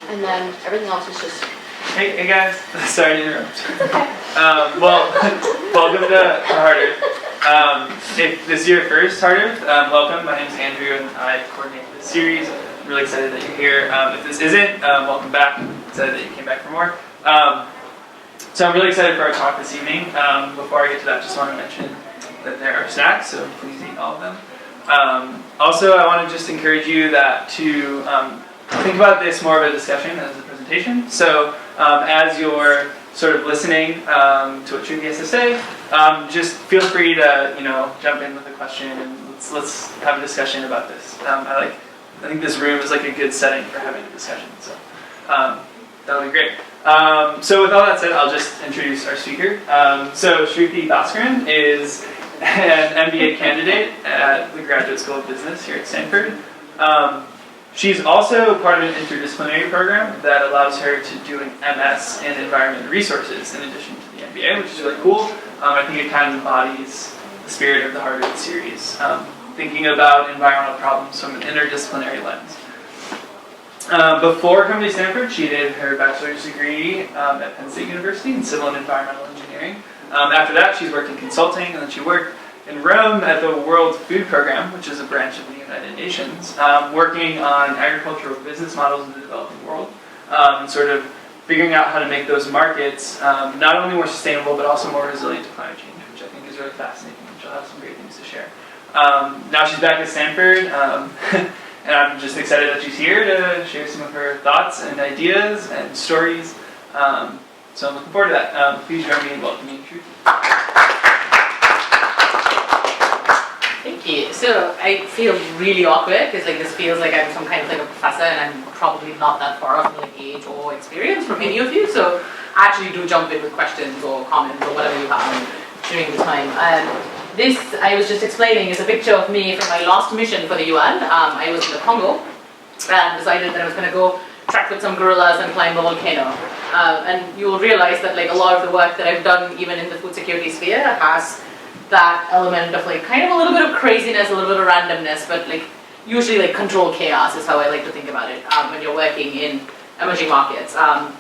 and then everything else is just... Hey guys, sorry to interrupt. It's okay. Well, welcome to Hard Earth. If this is your first Hard Earth, welcome. My name is Andrew and I coordinate this series. I'm really excited that you're here. If this isn't, welcome back. I'm excited that you came back for more. So I'm really excited for our talk this evening. Before I get to that, just want to mention that there are snacks, so please eat all of them. Also, I want to just encourage you that to think about this more of a discussion as a presentation. So as you're sort of listening to what Shruthi has to say, just feel free to jump in with a question and let's have a discussion about this. I think this room is like a good setting for having a discussion. So that'll be great. So with all that said, I'll just introduce our speaker. So Shruthi Baskaran is an MBA candidate at the Graduate School of Business here at Stanford. She's also part of an interdisciplinary program that allows her to do an MS in Environment and Resources in addition to the MBA, which is really cool. I think it kind of embodies the spirit of the Hard Earth series, thinking about environmental problems from an interdisciplinary lens. Before coming to Stanford, she did her bachelor's degree at Penn State University in Civil and Environmental Engineering. After that, she's worked in consulting, and then she worked in Rome at the World Food Program, which is a branch of the United Nations, working on agricultural business models in the developing world, and sort of figuring out how to make those markets not only more sustainable, but also more resilient to climate change, which I think is really fascinating, and she'll have some great things to share. Now she's back at Stanford, and I'm just excited that she's here to share some of her thoughts and ideas and stories. So I'm looking forward to that. Please join me in welcoming Shruthi. Thank you. So I feel really awkward because this feels like I'm some kind of a professor and I'm probably not that far off in age or experience from any of you. So actually do jump in with questions or comments or whatever you have during the time. This, I was just explaining, is a picture of me from my last mission for the UN. I was in the Congo and decided that I was going to go trek with some gorillas and climb the volcano. And you'll realize that a lot of the work that I've done even in the food security sphere has that element of kind of a little bit of craziness, a little bit of randomness, but usually controlled chaos is how I like to think about it when you're working in emerging markets. A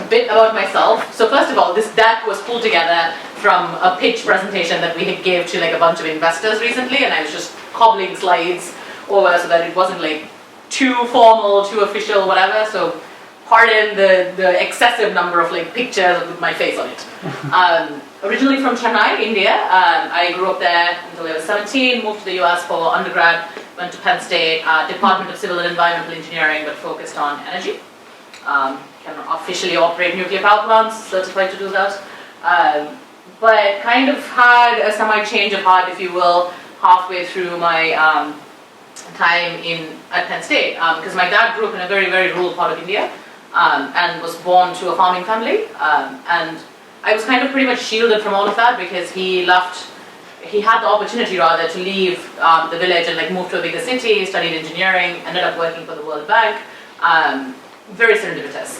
bit about myself. So first of all, this deck was pulled together from a pitch presentation that we had gave to a bunch of investors recently, and I was just cobbling slides over so that it wasn't too formal, too official, whatever. So pardon the excessive number of pictures with my face on it. Originally from Chennai, India. I grew up there until I was 17, moved to the US for undergrad, went to Penn State, Department of Civil and Environmental Engineering, but focused on energy. Can officially operate nuclear power plants, certified to do that. But kind of had a semi-change of heart, if you will, halfway through my time at Penn State. Because my dad grew up in a very, very rural part of India and was born to a farming family. And I was kind of pretty much shielded from all of that because he had the opportunity rather to leave the village and move to a bigger city, studied engineering, ended up working for the World Bank. Very serendipitous.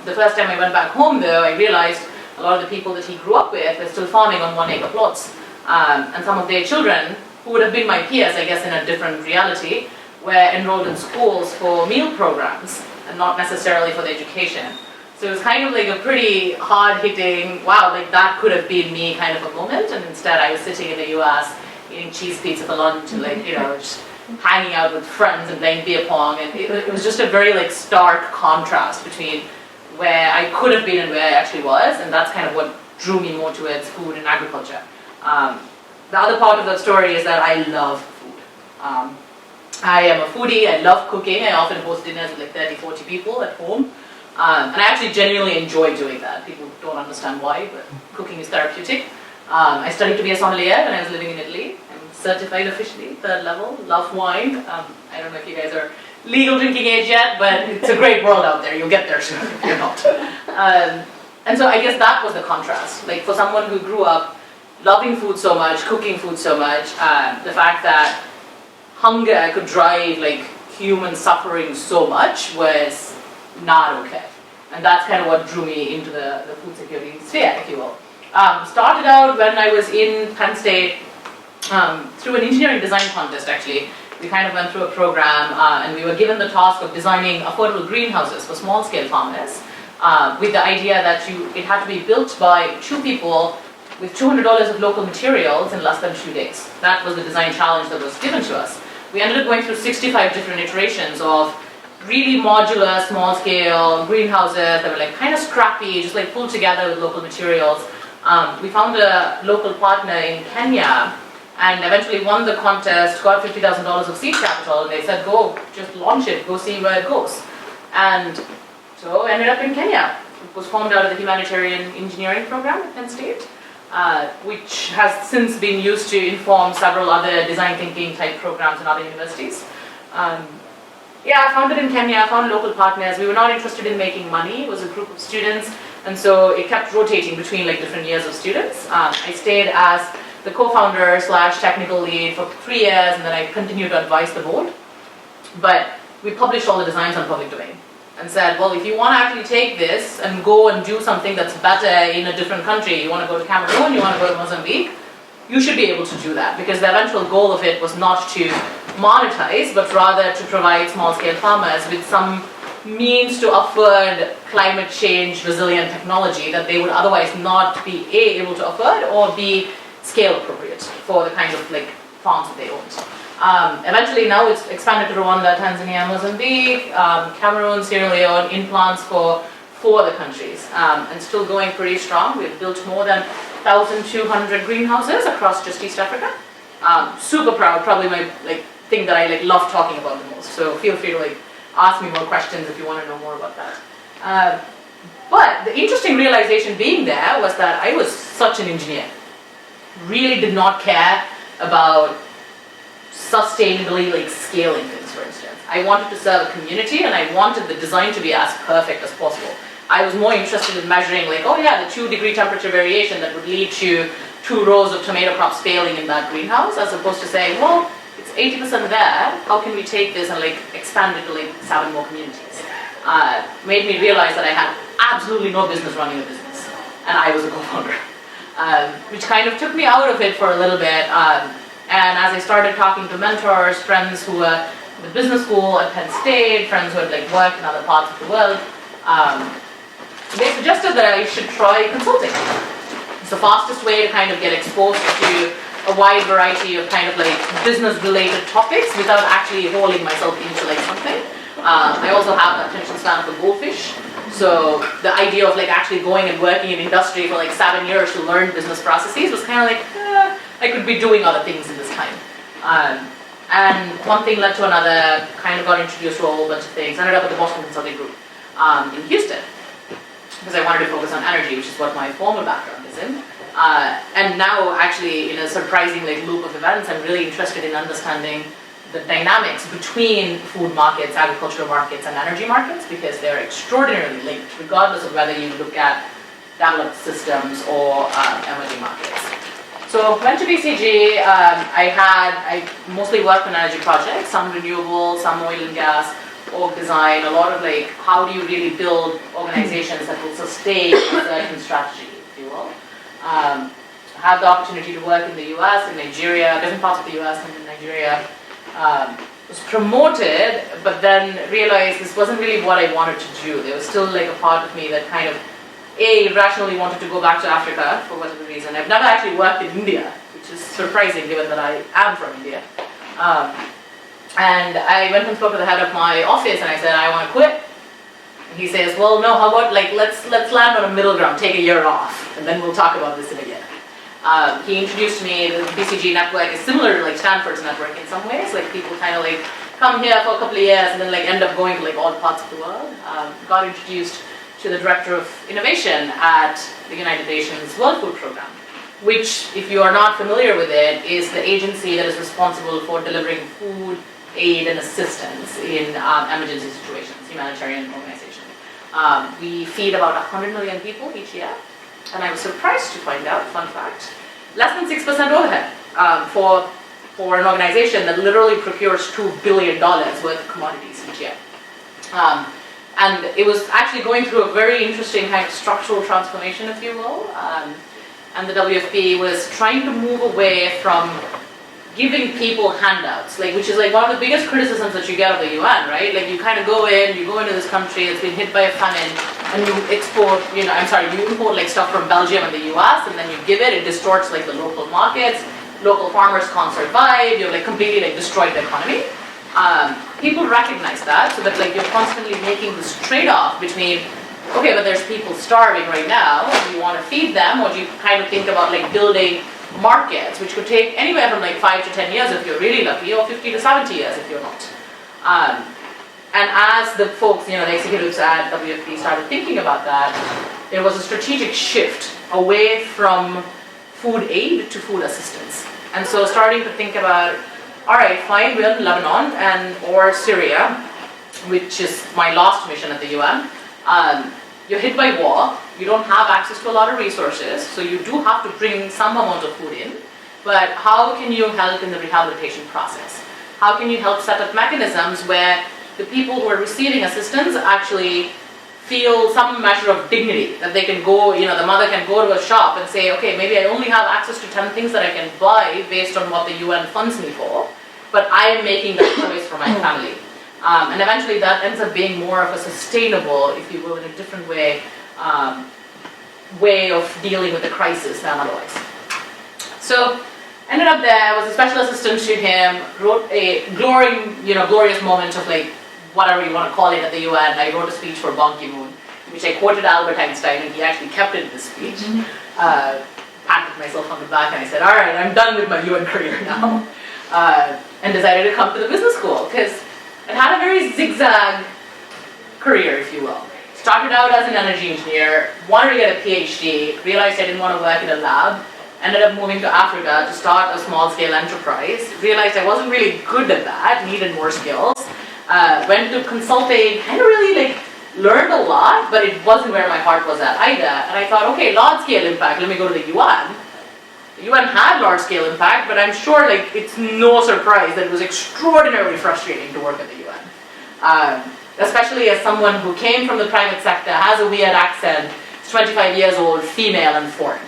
The first time I went back home though, I realized a lot of the people that he grew up with were still farming on 1 acre plots. And some of their children, who would have been my peers, I guess in a different reality, were enrolled in schools for meal programs and not necessarily for their education. So it was kind of a pretty hard-hitting, wow, that could have been me kind of a moment, and instead I was sitting in the US eating cheese pizza for lunch and just hanging out with friends and playing beer pong, and it was just a very stark contrast between where I could have been and where I actually was, and that's kind of what drew me more towards food and agriculture. The other part of that story is that I love food. I am a foodie, I love cooking, I often host dinners with 30, 40 people at home. And I actually genuinely enjoy doing that. People don't understand why, but cooking is therapeutic. I studied to be a sommelier when I was living in Italy. I'm certified officially, 3rd level, love wine. I don't know if you guys are legal drinking age yet, but it's a great world out there. You'll get there soon if you're not. And so I guess that was the contrast. For someone who grew up loving food so much, cooking food so much, the fact that hunger could drive human suffering so much was not okay. And that's kind of what drew me into the food security sphere, if you will. Started out when I was in Penn State through an engineering design contest, actually. we kind of went through a program and we were given the task of designing affordable greenhouses for small-scale farmers with the idea that it had to be built by 2 people with $200 of local materials in less than 2 days. That was the design challenge that was given to us. We ended up going through 65 different iterations of really modular, small-scale greenhouses that were like kind of scrappy, just like pulled together with local materials. We found a local partner in Kenya and eventually won the contest, got $50,000 of seed capital, and they said, go, just launch it, go see where it goes. And so ended up in Kenya. It was formed out of the humanitarian engineering program at Penn State, which has since been used to inform several other design thinking type programs in other universities. I found it in Kenya, I found local partners. We were not interested in making money, it was a group of students, and so it kept rotating between like different years of students. I stayed as the co-founder / technical lead for 3 years, and then I continued to advise the board. But we published all the designs on public domain and said, well, if you want to actually take this and go and do something that's better in a different country, you want to go to Cameroon, you want to go to Mozambique, you should be able to do that, because the eventual goal of it was not to monetize, but rather to provide small-scale farmers with some means to afford climate change resilient technology that they would otherwise not be able to afford or be scale appropriate for the kind of like farms that they owned. Eventually now it's expanded to Rwanda, Tanzania, Mozambique, Cameroon, Sierra Leone, in plants for 4 other countries, and still going pretty strong. We've built more than 1,200 greenhouses across just East Africa. Super proud, probably my thing that I love talking about the most. So feel free to ask me more questions if you want to know more about that. But the interesting realization being there was that I was such an engineer. Really did not care about sustainably scaling things, for instance. I wanted to serve a community and I wanted the design to be as perfect as possible. I was more interested in measuring the 2-degree temperature variation that would lead to 2 rows of tomato crops failing in that greenhouse, as opposed to saying, well, it's 80% there, how can we take this and expand it to 7 more communities? Made me realize that I had absolutely no business running a business, and I was a co-founder. Which kind of took me out of it for a little bit, and as I started talking to mentors, friends who were in the business school at Penn State, friends who had worked in other parts of the world, they suggested that I should try consulting. It's the fastest way to kind of get exposed to a wide variety of business-related topics without actually rolling myself into something. I also have the attention span of a goldfish, so the idea of actually going and working in industry for 7 years to learn business processes was kind of I could be doing other things in this time. And one thing led to another, kind of got introduced to a whole bunch of things. Ended up at the Boston Consulting Group in Houston, because I wanted to focus on energy, which is what my formal background is in. And now, actually, in a surprising loop of events, I'm really interested in understanding the dynamics between food markets, agricultural markets, and energy markets, because they're extraordinarily linked, regardless of whether you look at developed systems or emerging markets. So went to BCG. I mostly worked on energy projects, some renewable, some oil and gas, org design, a lot of how do you really build organizations that will sustain a certain strategy, if you will. Had the opportunity to work in the US, in Nigeria, different parts of the US and in Nigeria. Was promoted, but then realized this wasn't really what I wanted to do. There was still a part of me that kind of irrationally wanted to go back to Africa for whatever reason. I've never actually worked in India, which is surprising given that I am from India. And I went and spoke to the head of my office and I said, I want to quit. And he says, well, no, how about let's land on a middle ground, take a year off, and then we'll talk about this in a year. He introduced me, the BCG network is similar to Stanford's network in some ways. People kind of come here for a couple of years and then end up going to all parts of the world. Got introduced to the Director of Innovation at the United Nations World Food Program, which, if you are not familiar with it, is the agency that is responsible for delivering food, aid, and assistance in emergency situations, humanitarian organization. We feed about 100 million people each year, and I was surprised to find out, fun fact, less than 6% overhead for an organization that literally procures $2 billion worth of commodities each year. And it was actually going through a very interesting kind of structural transformation, if you will. And the WFP was trying to move away from giving people handouts, like, which is like one of the biggest criticisms that you get of the UN, right? Like you kind of go into this country that's been hit by a famine, and you import like stuff from Belgium and the US, and then you give it distorts like the local markets, local farmers can't survive, you've like completely like destroyed the economy. People recognize that, so that like you're constantly making this trade-off between, okay, but there's people starving right now, do you want to feed them, or do you kind of think about like building markets, which could take anywhere from like 5 to 10 years if you're really lucky, or 50 to 70 years if you're not. And as the folks, the executives at WFP started thinking about that, there was a strategic shift away from food aid to food assistance. And so starting to think about, all right, fine, we're in Lebanon or Syria, which is my last mission at the UN. You're hit by war, you don't have access to a lot of resources, so you do have to bring some amount of food in, but how can you help in the rehabilitation process? How can you help set up mechanisms where the people who are receiving assistance actually feel some measure of dignity, that they can go, the mother can go to a shop and say, okay, maybe I only have access to 10 things that I can buy based on what the UN funds me for, but I am making that choice for my family. And eventually that ends up being more of a sustainable, if you will, in a different way, way of dealing with the crisis than otherwise. So ended up there, was a special assistant to him, wrote a glorious moment of like, whatever you want to call it at the UN. I wrote a speech for Ban Ki-moon, which I quoted Albert Einstein, and he actually kept it in his speech. Patted myself on the back and I said, all right, I'm done with my UN career now. And decided to come to the business school, because it had a very zigzag career, if you will. Started out as an energy engineer, wanted to get a PhD, realized I didn't want to work in a lab, ended up moving to Africa to start a small-scale enterprise, realized I wasn't really good at that, needed more skills, went to consulting, kind of really learned a lot, but it wasn't where my heart was at either. And I thought, okay, large-scale impact, let me go to the UN. The UN had large-scale impact, but I'm sure it's no surprise that it was extraordinarily frustrating to work at the UN. Especially as someone who came from the private sector, has a weird accent, is 25 years old, female and foreign.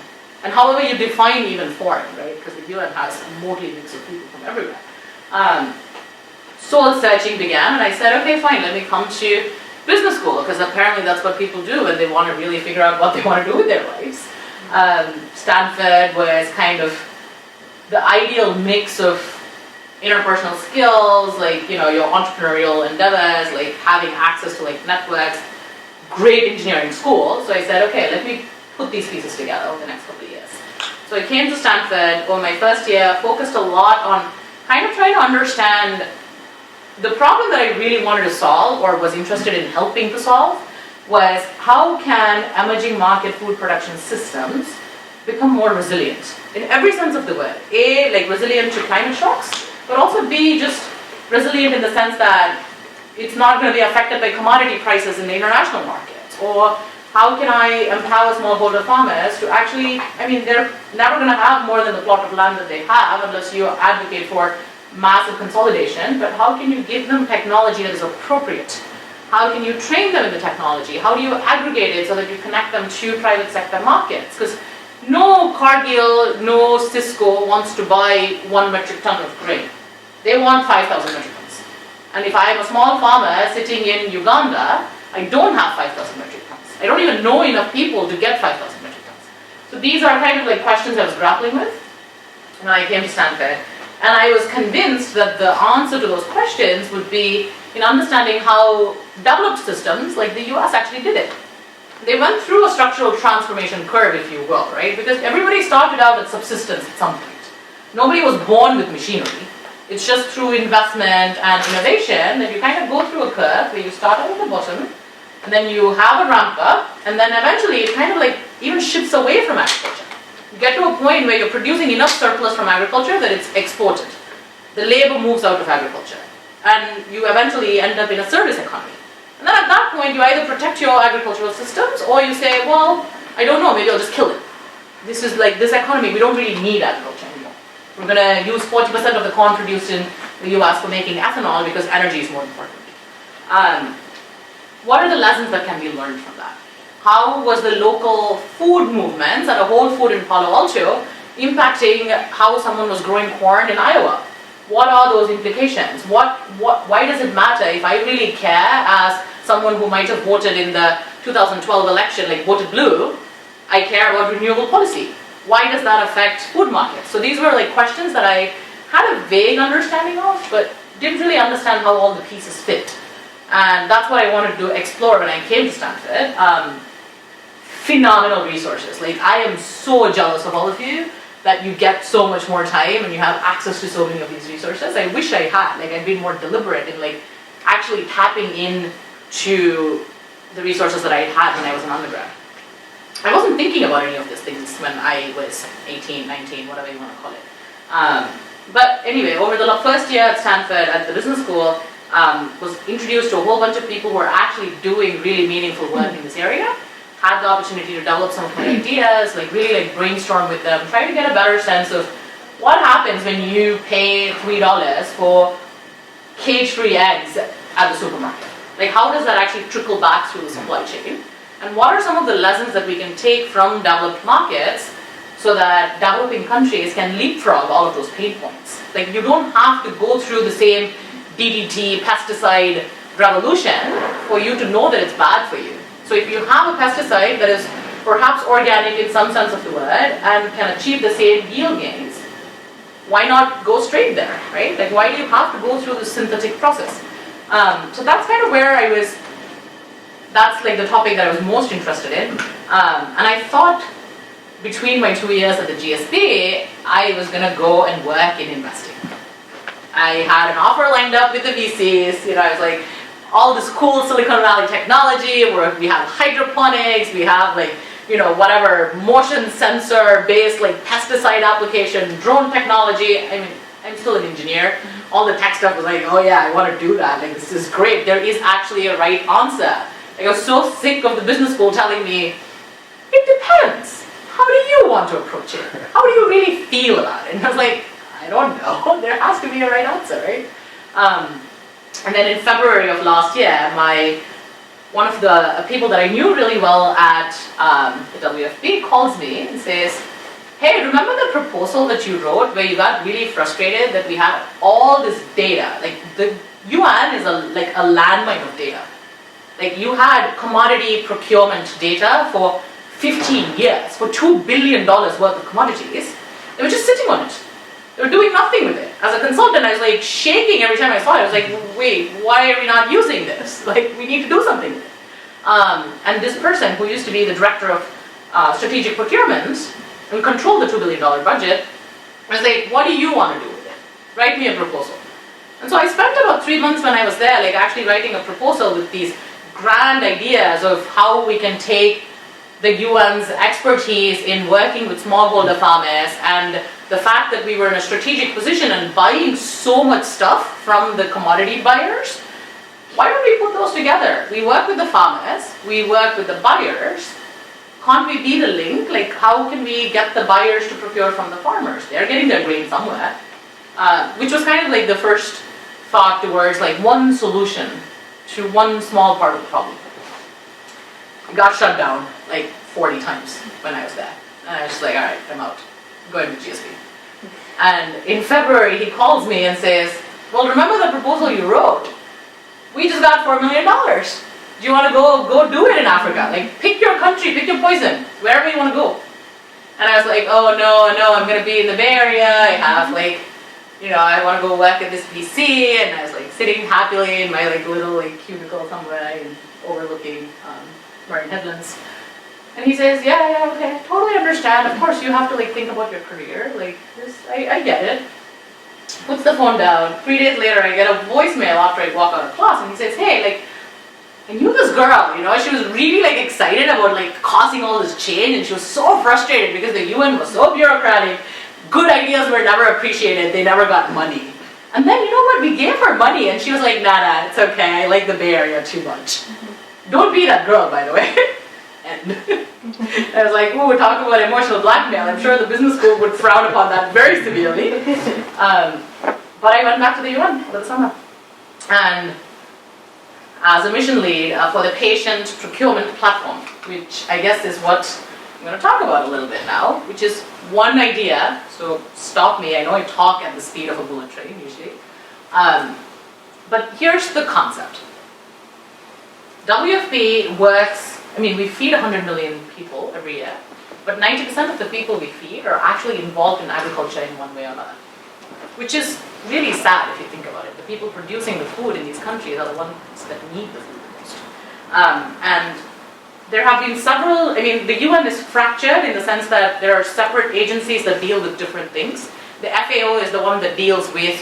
And however you define even foreign, right? Because the UN has a motley mix of people from everywhere. Soul searching began, and I said, okay, fine, let me come to business school, because apparently that's what people do when they want to really figure out what they want to do with their lives. Stanford was kind of the ideal mix of interpersonal skills, your entrepreneurial endeavors, having access to networks, great engineering school. So I said, okay, let me put these pieces together over the next couple of years. So I came to Stanford over my first year, focused a lot on kind of trying to understand the problem that I really wanted to solve, or was interested in helping to solve, was how can emerging market food production systems become more resilient in every sense of the word. A, resilient to climate shocks, but also B, just resilient in the sense that it's not going to be affected by commodity prices in the international markets. Or how can I empower smallholder farmers to actually, they're never going to have more than the plot of land that they have unless you advocate for massive consolidation, but how can you give them technology that is appropriate? How can you train them in the technology? How do you aggregate it so that you connect them to private sector markets? Because no Cargill, no Cisco wants to buy 1 metric ton of grain. They want 5,000 metric tons. And if I am a small farmer sitting in Uganda, I don't have 5,000 metric tons. I don't even know enough people to get 5,000 metric tons. So these are kind of questions I was grappling with when I came to Stanford. And I was convinced that the answer to those questions would be in understanding how developed systems like the US actually did it. They went through a structural transformation curve, if you will, right? Because everybody started out at subsistence at some point. Nobody was born with machinery. It's just through investment and innovation that you kind of go through a curve where you start out at the bottom, and then you have a ramp up, and then eventually it kind of even shifts away from agriculture. You get to a point where you're producing enough surplus from agriculture that it's exported. The labor moves out of agriculture, and you eventually end up in a service economy. And then at that point, you either protect your agricultural systems, or you say, well, I don't know, maybe I'll just kill it. This is this economy, we don't really need agriculture anymore. We're going to use 40% of the corn produced in the US for making ethanol because energy is more important. What are the lessons that can be learned from that? How was the local food movements at a Whole Food in Palo Alto impacting how someone was growing corn in Iowa. What are those implications? Why does it matter if I really care as someone who might have voted in the 2012 election, like voted blue, I care about renewable policy. Why does that affect food markets? So these were like questions that I had a vague understanding of, but didn't really understand how all the pieces fit. And that's what I wanted to explore when I came to Stanford. Phenomenal resources. Like, I am so jealous of all of you that you get so much more time and you have access to so many of these resources. I wish I had. Like, I'd been more deliberate in like actually tapping into the resources that I had when I was an undergrad. I wasn't thinking about any of these things when I was 18, 19, whatever you want to call it. But anyway, over the first year at Stanford at the business school, was introduced to a whole bunch of people who are actually doing really meaningful work in this area. Had the opportunity to develop some of my ideas, like really like brainstorm with them, try to get a better sense of what happens when you pay $3 for cage-free eggs at the supermarket. Like, how does that actually trickle back through the supply chain? And what are some of the lessons that we can take from developed markets so that developing countries can leapfrog all of those pain points? Like, you don't have to go through the same DDT pesticide revolution for you to know that it's bad for you. So if you have a pesticide that is perhaps organic in some sense of the word and can achieve the same yield gains, why not go straight there, right? Like, why do you have to go through the synthetic process? So that's kind of where I was, that's like the topic that I was most interested in. And I thought between my 2 years at the GSB, I was gonna go and work in investing. I had an offer lined up with the VCs, you know, I was like, all this cool Silicon Valley technology where we have hydroponics, we have like, you know, whatever motion sensor based like pesticide application, drone technology. I mean, I'm still an engineer. All the tech stuff was like, oh yeah, I want to do that. Like, this is great. There is actually a right answer. Like, I was so sick of the business school telling me, it depends. How do you want to approach it? How do you really feel about it? And I was like, I don't know. There has to be a right answer, right? And then in February of last year, one of the people that I knew really well at the WFP calls me and says, hey, remember the proposal that you wrote where you got really frustrated that we had all this data? Like, the UN is like a landmine of data. Like, you had commodity procurement data for 15 years, for $2 billion worth of commodities. They were just sitting on it. They were doing nothing with it. As a consultant, I was like shaking every time I saw it. I was like, wait, why are we not using this? Like, we need to do something with it. And this person, who used to be the director of strategic procurement and control the $2 billion budget, was like, what do you want to do with it? Write me a proposal. And so I spent about 3 months when I was there, like actually writing a proposal with these grand ideas of how we can take the UN's expertise in working with smallholder farmers and the fact that we were in a strategic position and buying so much stuff from the commodity buyers. Why don't we put those together? We work with the farmers, we work with the buyers. Can't we be the link? Like, how can we get the buyers to procure from the farmers? They're getting their grain somewhere. Which was kind of like the first thought towards like one solution to one small part of the problem. It got shut down like 40 times when I was there. And I was just like, all right, I'm out. I'm going to GSB. And in February, he calls me and says, well, remember the proposal you wrote? We just got $4 million. Do you want to go do it in Africa? Like, pick your country, pick your poison, wherever you want to go. And I was like, oh no, I'm going to be in the Bay Area. I have like, you know, I want to go work at this VC. And I was like sitting happily in my like little like cubicle somewhere and overlooking Martin Headlands. And he says, yeah, okay, totally understand. Of course, you have to like think about your career. Like this, I get it. Puts the phone down. 3 days later, I get a voicemail after I walk out of class, and he says, hey, like, I knew this girl, you know, she was really like excited about like causing all this change, and she was so frustrated because the UN was so bureaucratic. Good ideas were never appreciated. They never got money. And then, you know what, we gave her money, and she was like, nah, it's okay. I like the Bay Area too much. Don't be that girl, by the way. And I was like, ooh, we're talking about emotional blackmail. I'm sure the business school would frown upon that very severely. But I went back to the UN over the summer. And as a mission lead for the patient procurement platform, which I guess is what I'm going to talk about a little bit now, which is one idea. So stop me. I know I talk at the speed of a bullet train usually. But here's the concept. WFP works, I mean, we feed 100 million people every year, but 90% of the people we feed are actually involved in agriculture in one way or another, which is really sad if you think about it. The people producing the food in these countries are the ones that need the food the most. And there have been several, I mean, the UN is fractured in the sense that there are separate agencies that deal with different things. The FAO is the one that deals with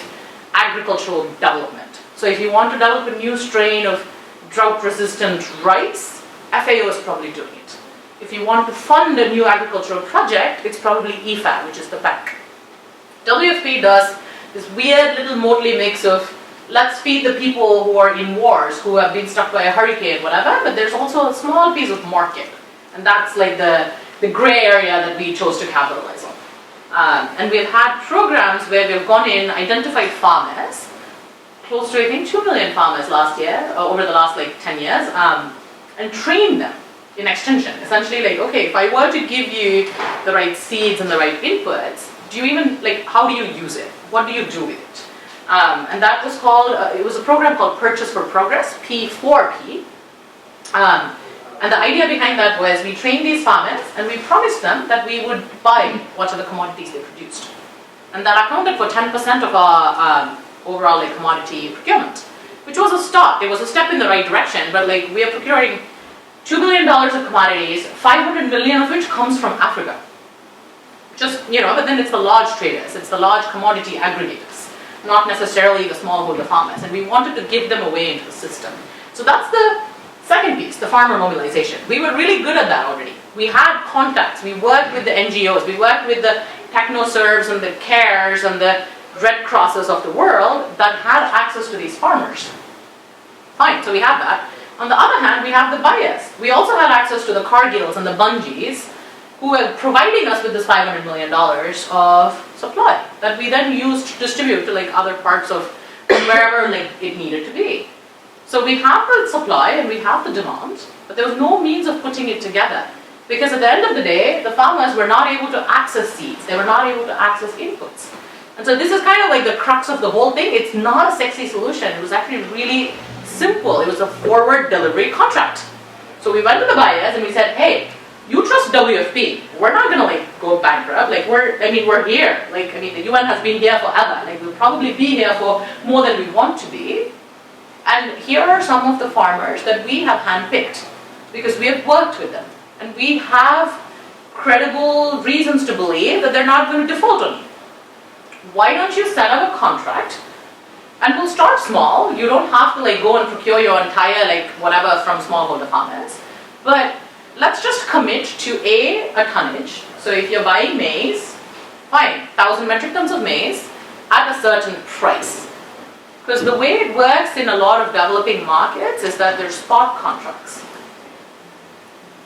agricultural development. So if you want to develop a new strain of drought-resistant rice, FAO is probably doing it. If you want to fund a new agricultural project, it's probably EFA, which is the bank. WFP does this weird little motley mix of let's feed the people who are in wars, who have been struck by a hurricane, whatever, but there's also a small piece of market. And that's like the gray area that we chose to capitalize on. And we've had programs where we've gone in, identified farmers, close to I think 2 million farmers last year, over the last like 10 years, and trained them in extension. Essentially like, okay, if I were to give you the right seeds and the right inputs, do you even, like, how do you use it? What do you do with it? And that was called, it was a program called Purchase for Progress, P4P. And the idea behind that was we trained these farmers and we promised them that we would buy what are the commodities they produced. And that accounted for 10% of our overall like commodity procurement, which was a start. It was a step in the right direction, but like we are procuring $2 billion of commodities, 500 million of which comes from Africa. Just, you know, but then it's the large traders, it's the large commodity aggregators, not necessarily the smallholder farmers, and we wanted to give them away into the system. So that's the second piece, the farmer mobilization. We were really good at that already. We had contacts, we worked with the NGOs, we worked with the TechnoServes and the CARES and the Red Crosses of the world that had access to these farmers. Fine, so we have that. On the other hand, we have the buyers. We also had access to the Cargills and the Bungies who were providing us with this $500 million of supply that we then used to distribute to like other parts of wherever like it needed to be. So we have the supply and we have the demand, but there was no means of putting it together. Because at the end of the day, the farmers were not able to access seeds. They were not able to access inputs. And so this is kind of like the crux of the whole thing. It's not a sexy solution. It was actually really simple. It was a forward delivery contract. So we went to the buyers and we said, hey, you trust WFP. We're not going to like go bankrupt. Like we're here. Like, the UN has been here forever. Like we'll probably be here for more than we want to be. And here are some of the farmers that we have handpicked because we have worked with them. And we have credible reasons to believe that they're not going to default on you. Why don't you set up a contract and we'll start small. You don't have to like go and procure your entire like whatever from smallholder farmers. But let's just commit to a tonnage. So if you're buying maize, fine, 1,000 metric tons of maize at a certain price. Because the way it works in a lot of developing markets is that there's spot contracts.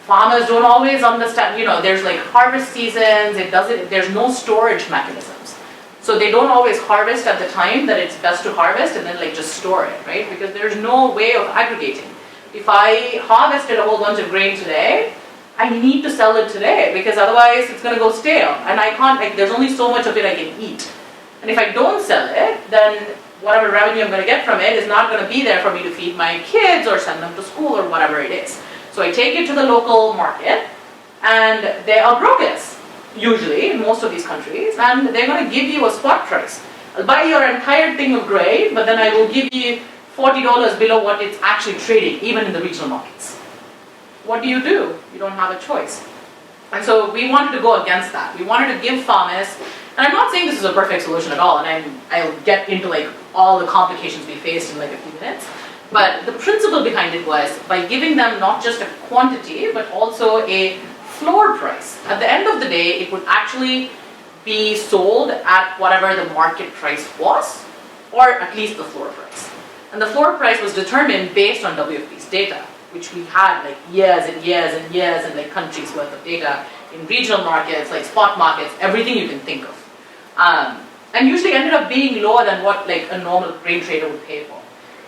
Farmers don't always understand, there's like harvest seasons, there's no storage mechanisms. So they don't always harvest at the time that it's best to harvest and then like just store it, right? Because there's no way of aggregating. If I harvested a whole bunch of grain today, I need to sell it today because otherwise it's going to go stale. And I can't, like, there's only so much of it I can eat. And if I don't sell it, then whatever revenue I'm going to get from it is not going to be there for me to feed my kids or send them to school or whatever it is. So I take it to the local market and they are brokers, usually in most of these countries, and they're going to give you a spot price. I'll buy your entire thing of grain, but then I will give you $40 below what it's actually trading, even in the regional markets. What do? You don't have a choice. And so we wanted to go against that. We wanted to give farmers, and I'm not saying this is a perfect solution at all, and I'll get into like all the complications we faced in like a few minutes. But the principle behind it was by giving them not just a quantity, but also a floor price. At the end of the day, it would actually be sold at whatever the market price was, or at least the floor price. And the floor price was determined based on WFP's data, which we had like years and years and years and like countries worth of data in regional markets, like spot markets, everything you can think of. And usually ended up being lower than what like a normal grain trader would pay for.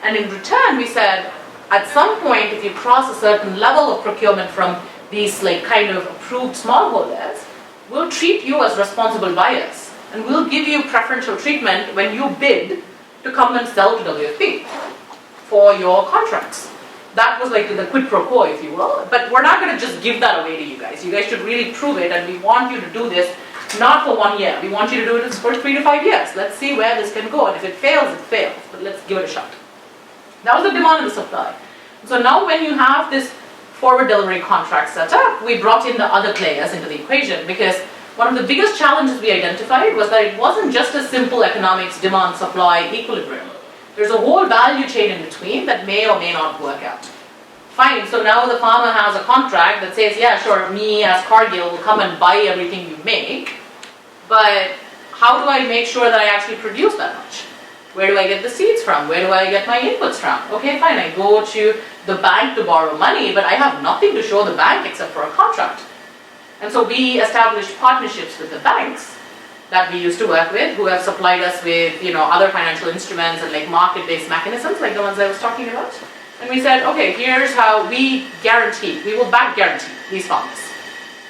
And in return, we said, at some point, if you cross a certain level of procurement from these like kind of approved smallholders will treat you as responsible buyers and will give you preferential treatment when you bid to come and sell to WFP for your contracts. That was like the quid pro quo, if you will, but we're not going to just give that away to you guys. You guys should really prove it, and we want you to do this not for 1 year. We want you to do it for 3 to 5 years. Let's see where this can go, and if it fails, it fails, but let's give it a shot. That was the demand and the supply. So now when you have this forward delivery contract set up, we brought in the other players into the equation, because one of the biggest challenges we identified was that it wasn't just a simple economics demand-supply equilibrium. There's a whole value chain in between that may or may not work out. Fine, so now the farmer has a contract that says, yeah, sure, me as Cargill will come and buy everything you make, but how do I make sure that I actually produce that much? Where do I get the seeds from? Where do I get my inputs from? Okay, fine, I go to the bank to borrow money, but I have nothing to show the bank except for a contract. And so we established partnerships with the banks that we used to work with, who have supplied us with, other financial instruments and like market-based mechanisms, like the ones I was talking about. And we said, okay, here's how we will back guarantee these farmers.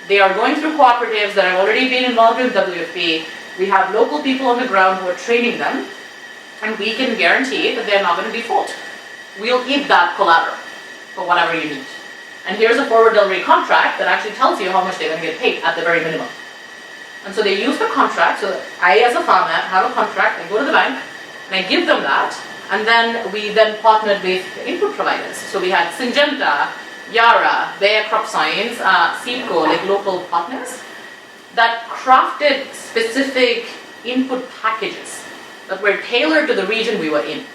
They are going through cooperatives that have already been involved in WFP. We have local people on the ground who are training them, and we can guarantee that they're not going to default. We'll eat that collateral for whatever you need. And here's a forward delivery contract that actually tells you how much they're going to get paid at the very minimum. And so they use the contract, so I as a farmer have a contract, I go to the bank, and I give them that, and then we partnered with input providers. So we had Syngenta, Yara, Bayer Crop Science, Seedco, like local partners, that crafted specific input packages that were tailored to the region we were in.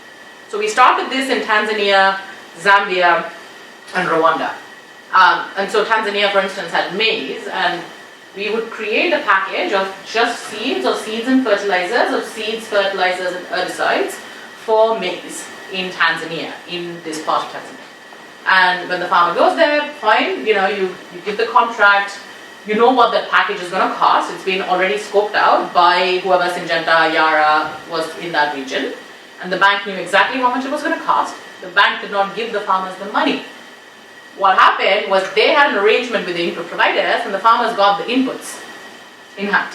So we started this in Tanzania, Zambia, and Rwanda. And so Tanzania, for instance, had maize, and we would create a package of just seeds or seeds and fertilizers, or seeds, fertilizers, and herbicides for maize in Tanzania, in this part of Tanzania. And when the farmer goes there, fine, you give the contract, you know what that package is going to cost. It's been already scoped out by whoever Syngenta, Yara was in that region. And the bank knew exactly how much it was going to cost. The bank did not give the farmers the money. What happened was they had an arrangement with the input providers, and the farmers got the inputs in hand.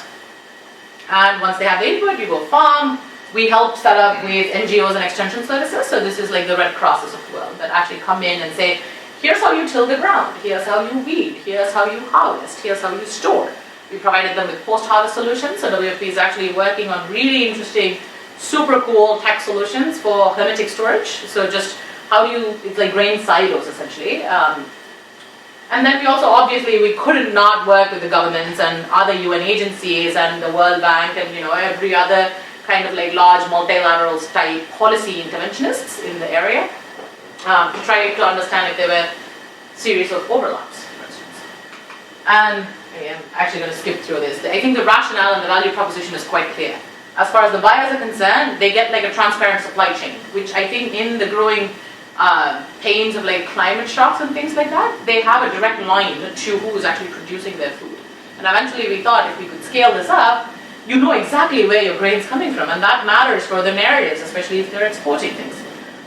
And once they have the input, you go farm. We help set up with NGOs and extension services. So this is like the Red Crosses of the world that actually come in and say, here's how you till the ground, here's how you weed, here's how you harvest, here's how you store. We provided them with post-harvest solutions. So WFP is actually working on really interesting, super cool tech solutions for hermetic storage. So just it's like grain silos essentially. And then we also, obviously, we couldn't not work with the governments and other UN agencies and the World Bank and every other kind of like large multilaterals type policy interventionists in the area to try to understand if there were series of overlaps, for instance. And I'm actually going to skip through this. I think the rationale and the value proposition is quite clear. As far as the buyers are concerned, they get like a transparent supply chain, which I think in the growing pains of like climate shocks and things like that, they have a direct line to who is actually producing their food. And eventually we thought if we could scale this up, you know exactly where your grain's coming from, and that matters for them areas, especially if they're exporting things.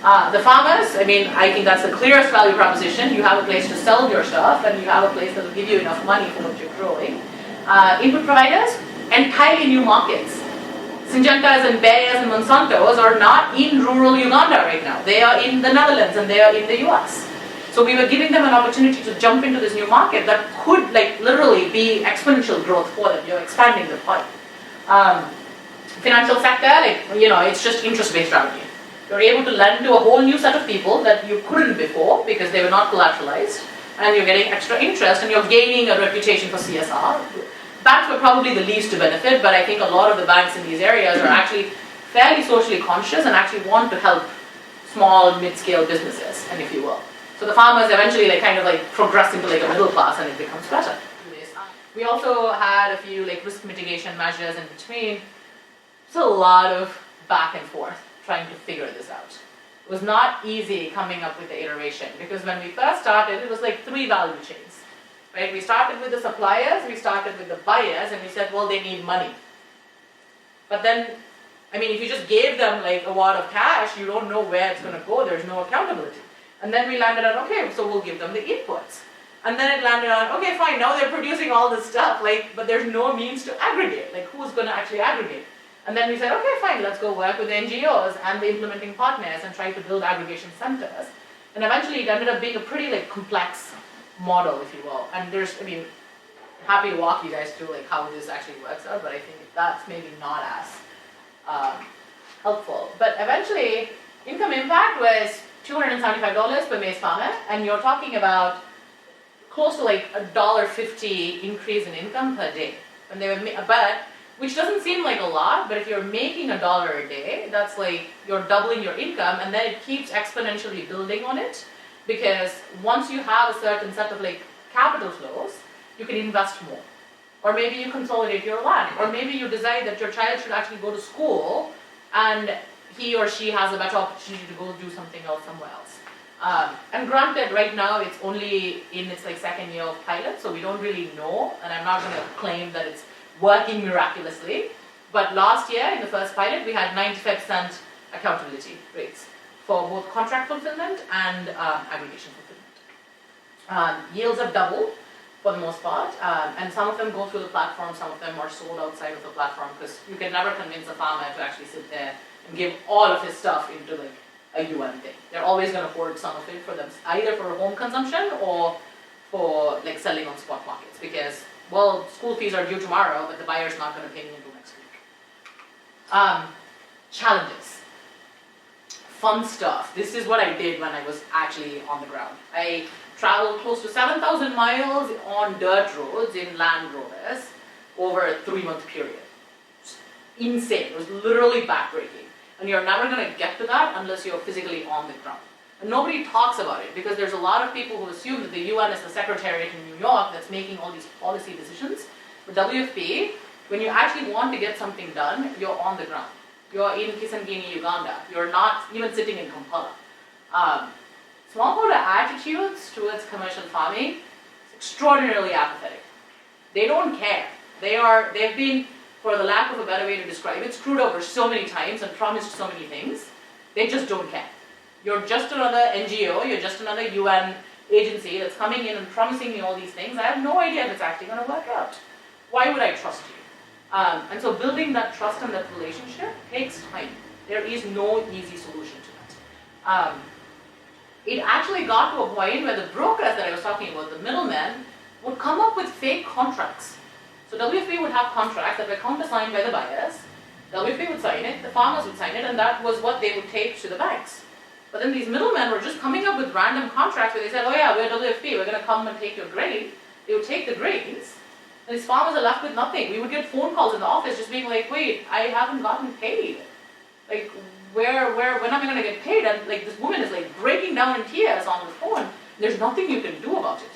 The farmers, I think that's the clearest value proposition. You have a place to sell your stuff, and you have a place that will give you enough money for what you're growing. Input providers, entirely new markets. Syngentas and Bayers and Monsantos are not in rural Uganda right now. They are in the Netherlands and they are in the US. So we were giving them an opportunity to jump into this new market that could like literally be exponential growth for them. You're expanding the pie. Financial sector, it's just interest-based revenue. You're able to lend to a whole new set of people that you couldn't before because they were not collateralized, and you're getting extra interest and you're gaining a reputation for CSR. Banks were probably the least to benefit, but I think a lot of the banks in these areas are actually fairly socially conscious and actually want to help small, mid-scale businesses, and if you will. So the farmers eventually progress into a middle class, and it becomes better. We also had a few risk mitigation measures in between. It's a lot of back and forth trying to figure this out. It was not easy coming up with the iteration, because when we first started, it was like 3 value chains. Right? We started with the suppliers, we started with the buyers, and we said, well, they need money. But then, if you just gave them a wad of cash, you don't know where it's going to go, there's no accountability. And then we landed on, okay, so we'll give them the inputs. And then it landed on, okay, fine, now they're producing all this stuff, like, but there's no means to aggregate. Like, who's going to actually aggregate? And then we said, okay, fine, let's go work with the NGOs and the implementing partners and try to build aggregation centers. And eventually it ended up being a pretty like complex model, if you will. And there's, I mean, happy to walk you guys through like how this actually works out, but I think that's maybe not as helpful. But eventually, income impact was $275 per maize farmer, and you're talking about close to like $1.50 increase in income per day. And they were, but which doesn't seem like a lot, but if you're making $1 a day, that's like you're doubling your income, and then it keeps exponentially building on it, because once you have a certain set of like capital flows, you can invest more. Or maybe you consolidate your land, or maybe you decide that your child should actually go to school and he or she has a better opportunity to go do something else somewhere else. And granted, right now it's only in its like second year of pilot, so we don't really know, and I'm not going to claim that it's working miraculously. But last year in the first pilot, we had 95% accountability rates for both contract fulfillment and aggregation fulfillment. Yields have doubled for the most part, and some of them go through the platform, some of them are sold outside of the platform, because you can never convince a farmer to actually sit there and give all of his stuff into like a UN thing. They're always going to hoard some of it for them, either for home consumption or for like selling on spot markets, because, well, school fees are due tomorrow, but the buyer's not going to pay me until next week. Challenges. Fun stuff. This is what I did when I was actually on the ground. I traveled close to 7,000 miles on dirt roads in Land Rovers over a 3-month period. Insane. It was literally backbreaking. And you're never going to get to that unless you're physically on the ground. And nobody talks about it, because there's a lot of people who assume that the UN is the secretariat in New York that's making all these policy decisions. But WFP, when you actually want to get something done, you're on the ground. You're in Kisangani, Uganda. You're not even sitting in Kampala. Smallholder attitudes towards commercial farming is extraordinarily apathetic. They don't care. They've been, for the lack of a better way to describe it, screwed over so many times and promised so many things. They just don't care. You're just another NGO, you're just another UN agency that's coming in and promising me all these things. I have no idea if it's actually going to work out. Why would I trust you? And so building that trust and that relationship takes time. There is no easy solution to that. It actually got to a point where the brokers that I was talking about, the middlemen, would come up with fake contracts. So WFP would have contracts that were countersigned by the buyers. WFP would sign it, the farmers would sign it, and that was what they would take to the banks. But then these middlemen were just coming up with random contracts where they said, oh yeah, we're WFP, we're going to come and take your grain. They would take the grains, and these farmers are left with nothing. We would get phone calls in the office just being like, wait, I haven't gotten paid. Like, when am I going to get paid? And like this woman is like breaking down in tears on the phone. There's nothing you can do about it.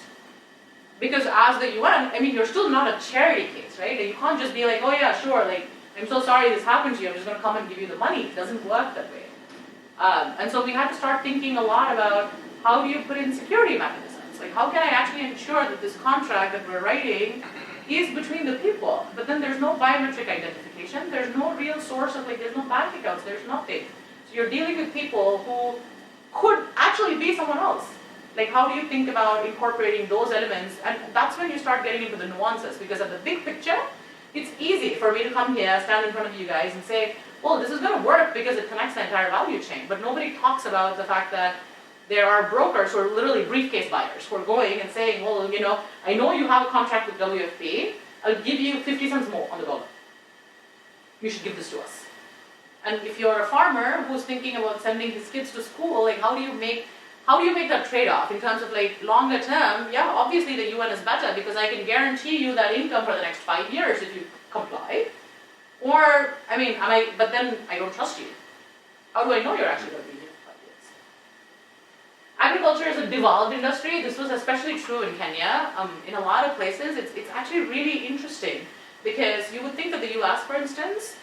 Because as the UN, I mean, you're still not a charity case, right? You can't just be like, oh yeah, sure, like, I'm so sorry this happened to you, I'm just going to come and give you the money. It doesn't work that way. And so we had to start thinking a lot about how do you put in security mechanisms? Like, how can I actually ensure that this contract that we're writing is between the people? But then there's no biometric identification, there's no real source of, like, there's no bank accounts, there's nothing. So you're dealing with people who could actually be someone else. Like, how do you think about incorporating those elements? And that's when you start getting into the nuances, because at the big picture, it's easy for me to come here, stand in front of you guys and say, well, this is going to work because it connects the entire value chain. But nobody talks about the fact that there are brokers who are literally briefcase buyers who are going and saying, well, you know, I know you have a contract with WFP, I'll give you 50 cents more on the dollar. You should give this to us. And if you're a farmer who's thinking about sending his kids to school, like, how do you make that trade-off in terms of like longer term? Yeah, obviously the UN is better because I can guarantee you that income for the next 5 years if you comply. Or, I mean, but then I don't trust you. How do I know you're actually going to be here for 5 years? Agriculture is a devolved industry. This was especially true in Kenya. In a lot of places, it's actually really interesting because you would think that the US, for instance,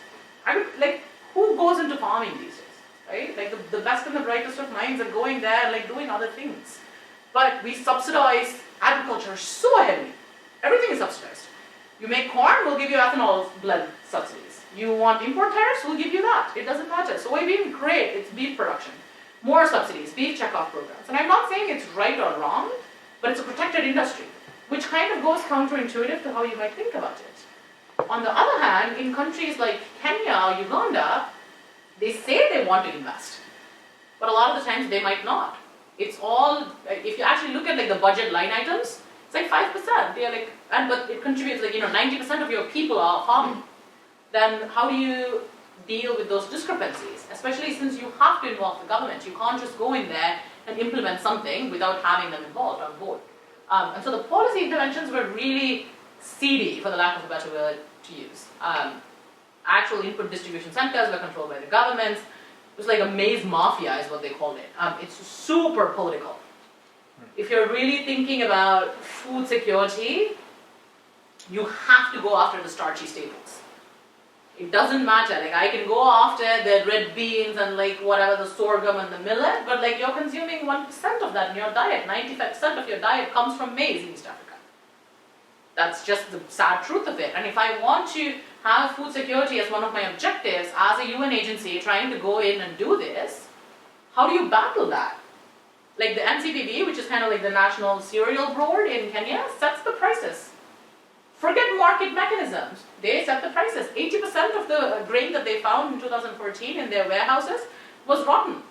who goes into farming these days? Right? Like the best and the brightest of minds are going there and like doing other things. But we subsidize agriculture so heavily. Everything is subsidized. You make corn, we'll give you ethanol blend subsidies. You want import tariffs, we'll give you that. It doesn't matter. Soybean, great, it's beef production. More subsidies, beef checkoff programs. And I'm not saying it's right or wrong, but it's a protected industry, which kind of goes counterintuitive to how you might think about it. On the other hand, in countries like Kenya or Uganda, they say they want to invest, but a lot of the times they might not. It's all, if you actually look at like the budget line items, it's like 5%. They're like, but it contributes like 90% of your people are farming. Then how do you deal with those discrepancies? Especially since you have to involve the government. You can't just go in there and implement something without having them involved on board. And so the policy interventions were really seedy, for the lack of a better word to use. Actual input distribution centers were controlled by the governments. It was like a maize mafia is what they called it. It's super political. If you're really thinking about food security, you have to go after the starchy staples. It doesn't matter, like I can go after the red beans and like whatever, the sorghum and the millet, but like you're consuming 1% of that in your diet. 95% of your diet comes from maize in East Africa. That's just the sad truth of it. And if I want to have food security as one of my objectives as a UN agency trying to go in and do this, how do you battle that? Like the NCPB, which is kind of like the National Cereal Board in Kenya, sets the prices. Forget market mechanisms. They set the prices. 80% of the grain that they found in 2014 in their warehouses was rotten.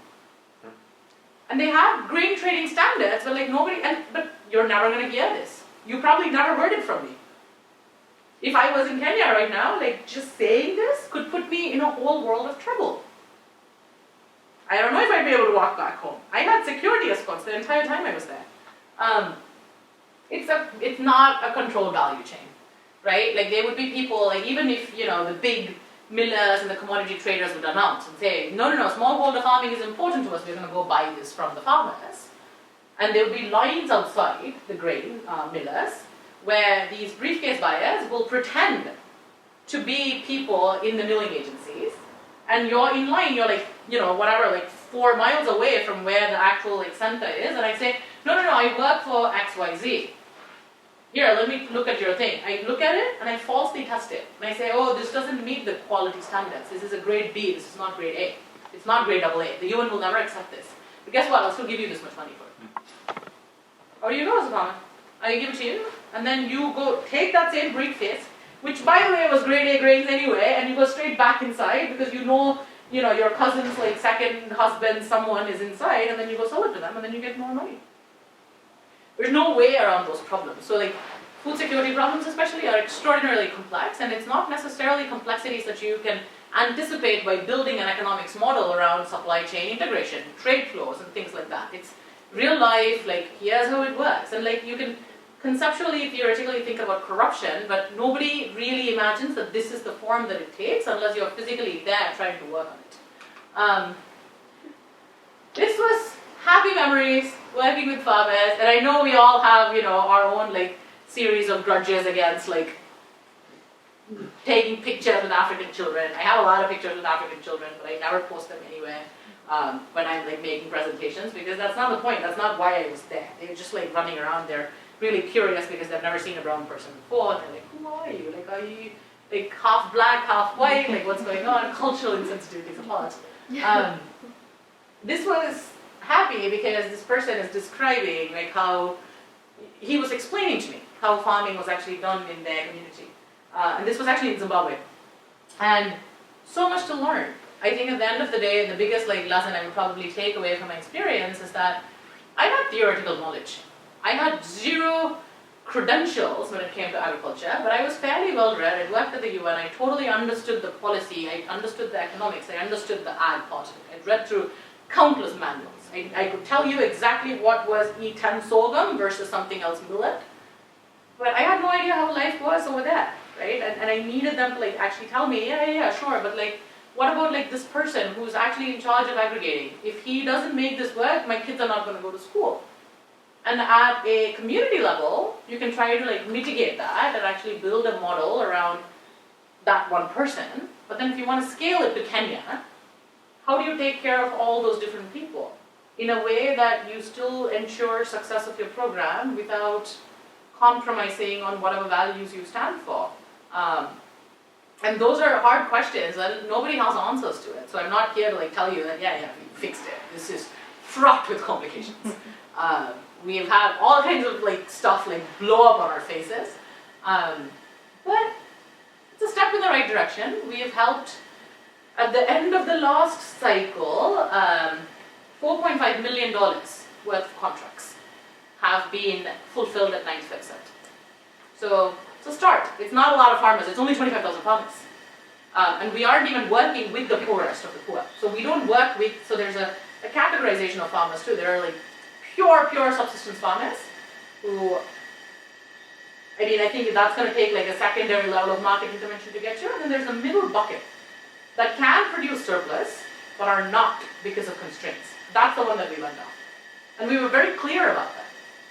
And they have grain trading standards, but like nobody, but you're never going to hear this. You probably never heard it from me. If I was in Kenya right now, like just saying this could put me in a whole world of trouble. I don't know if I'd be able to walk back home. I had security escorts the entire time I was there. It's not a controlled value chain, right? Like there would be people, like even if, the big millers and the commodity traders would announce and say, no, smallholder farming is important to us, we're going to go buy this from the farmers. And there would be lines outside the grain millers where these briefcase buyers will pretend to be people in the milling agencies, and you're in line, you're like, 4 miles away from where the actual like center is, and I say, no, I work for XYZ. Here, let me look at your thing. I look at it and I falsely test it. And I say, oh, this doesn't meet the quality standards. This is a grade B, this is not grade A. It's not grade AA. The UN will never accept this. But guess what? I'll still give you this much money for it. Or you go as a farmer. I give it to you, and then you go take that same briefcase, which by the way was grade A grains anyway, and you go straight back inside because your cousin's like second husband, someone is inside, and then you go sell it to them, and then you get more money. There's no way around those problems. So like food security problems especially are extraordinarily complex, and it's not necessarily complexities that you can anticipate by building an economics model around supply chain integration, trade flows, and things like that. It's real life, like here's how it works, and like you can conceptually, theoretically think about corruption, but nobody really imagines that this is the form that it takes unless you're physically there trying to work on it. This was happy memories, working with farmers, and I know we all have, our own like series of grudges against like taking pictures with African children. I have a lot of pictures with African children, but I never post them anywhere when I'm like making presentations, because that's not the point. That's not why I was there. They're just like running around. They're really curious because they've never seen a brown person before. And they're like, who are you? Like, are you like half black, half white? Like, what's going on? Cultural insensitivities apart. This was happy because this person is describing like how he was explaining to me how farming was actually done in their community. And this was actually in Zimbabwe. And so much to learn. I think at the end of the day, the biggest like lesson I would probably take away from my experience is that I had theoretical knowledge. I had zero credentials when it came to agriculture, but I was fairly well read. I worked at the UN. I totally understood the policy. I understood the economics. I understood the ag part of it. I'd read through countless manuals. I could tell you exactly what was E10 sorghum versus something else millet, but I had no idea how life was over there, right? And I needed them to like actually tell me, yeah, sure, but like, what about like this person who's actually in charge of aggregating? If he doesn't make this work, my kids are not going to go to school. And at a community level, you can try to like mitigate that and actually build a model around that one person. But then if you want to scale it to Kenya, how do you take care of all those different people in a way that you still ensure success of your program without compromising on whatever values you stand for? And those are hard questions and nobody has answers to it. So I'm not here to like tell you that, yeah, we fixed it. This is fraught with complications. We've had all kinds of like stuff like blow up on our faces. But it's a step in the right direction. We have helped, at the end of the last cycle, $4.5 million worth of contracts have been fulfilled at 95%. So it's a start. It's not a lot of farmers. It's only 25,000 farmers. And we aren't even working with the poorest of the poor. So we don't work with, so there's a categorization of farmers too. There are like pure subsistence farmers who, I mean, I think that's going to take like a secondary level of market intervention to get to. And then there's a middle bucket that can produce surplus, but are not because of constraints. That's the one that we went on. And we were very clear about that.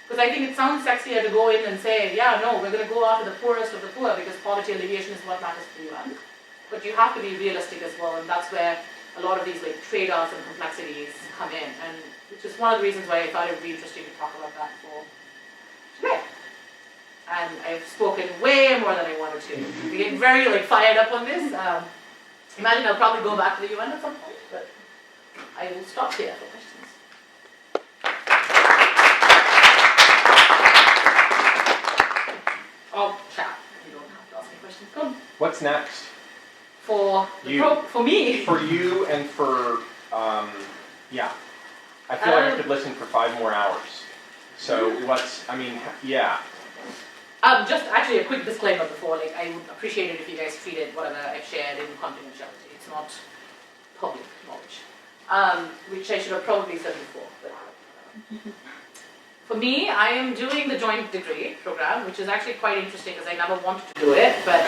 Because I think it sounds sexier to go in and say, yeah, no, we're going to go after the poorest of the poor because poverty alleviation is what matters to the UN. But you have to be realistic as well, and that's where a lot of these like trade-offs and complexities come in, and which is one of the reasons why I thought it would be interesting to talk about that for today. And I've spoken way more than I wanted to. We get very like fired up on this. Imagine I'll probably go back to the UN at some point, but I will stop here for questions. Oh, chat. You don't have to ask me questions. Go on. What's next? For me. For you and for, yeah. I feel like I could listen for 5 more hours. So yeah. Just actually a quick disclaimer before, like I would appreciate it if you guys treated whatever I've shared in confidentiality. It's not public knowledge, which I should have probably said before. But, for me, I am doing the joint degree program, which is actually quite interesting because I never wanted to do it. But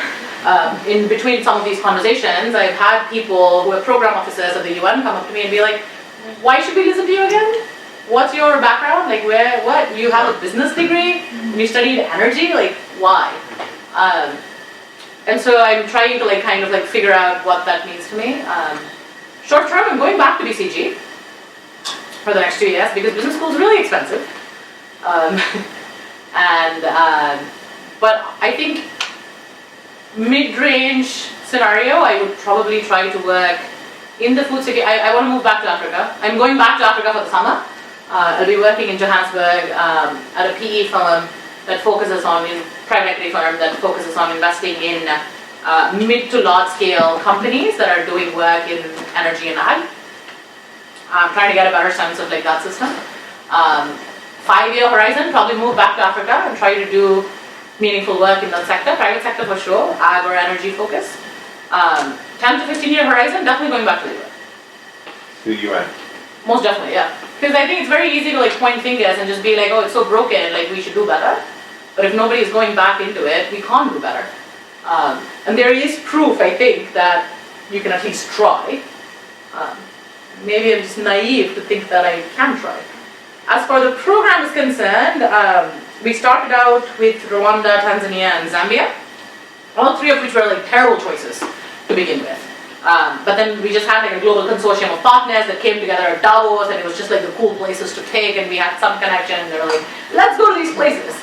in between some of these conversations, I've had people who are program officers of the UN come up to me and be like, why should we listen to you again? What's your background? Like what? You have a business degree and you studied energy? Like why? And so I'm trying to like kind of like figure out what that means to me. Short term, I'm going back to BCG for the next 2 years because business school is really expensive. But I think mid-range scenario, I would probably try to work in the food security. I want to move back to Africa. I'm going back to Africa for the summer. I'll be working in Johannesburg at a PE firm that focuses on, private equity firm that focuses on investing in mid to large scale companies that are doing work in energy and ag. I'm trying to get a better sense of like that system. 5-year horizon, probably move back to Africa and try to do meaningful work in that sector, private sector for sure, ag or energy focus. 10 to 15-year horizon, definitely going back to the UN. To the UN? Most definitely, yeah. Because I think it's very easy to like point fingers and just be like, oh, it's so broken, like we should do better. But if nobody is going back into it, we can't do better. And there is proof, I think, that you can at least try. Maybe I'm just naive to think that I can try. As far as the program is concerned, we started out with Rwanda, Tanzania, and Zambia, all 3 of which were like terrible choices to begin with. But then we just had like a global consortium of partners that came together at Davos, and it was just like the cool places to take, and we had some connection, and they were like, let's go to these places.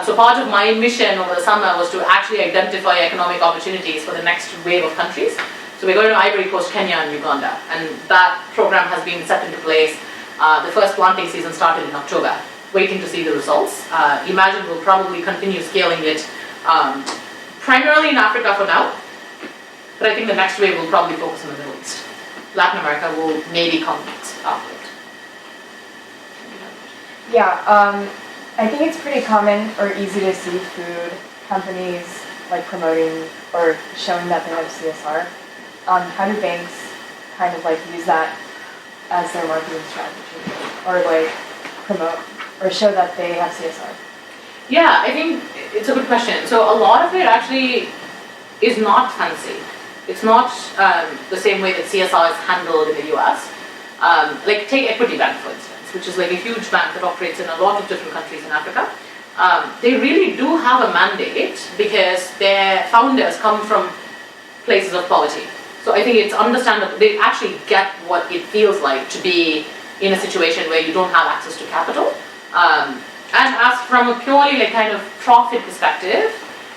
So part of my mission over the summer was to actually identify economic opportunities for the next wave of countries. So we're going to Ivory Coast, Kenya, and Uganda, and that program has been set into place. The first planting season started in October, waiting to see the results. Imagine we'll probably continue scaling it primarily in Africa for now, but I think the next wave will probably focus on the Middle East. Latin America will maybe come next after it. Yeah, I think it's pretty common or easy to see food companies like promoting or showing that they have CSR. How do banks kind of like use that as their marketing strategy, or like promote or show that they have CSR? Yeah, I think it's a good question. So a lot of it actually is not fancy. It's not the same way that CSR is handled in the US. Like take Equity Bank for instance, which is like a huge bank that operates in a lot of different countries in Africa. They really do have a mandate because their founders come from places of poverty. So I think it's understandable, they actually get what it feels like to be in a situation where you don't have access to capital. And as from a purely like kind of profit perspective,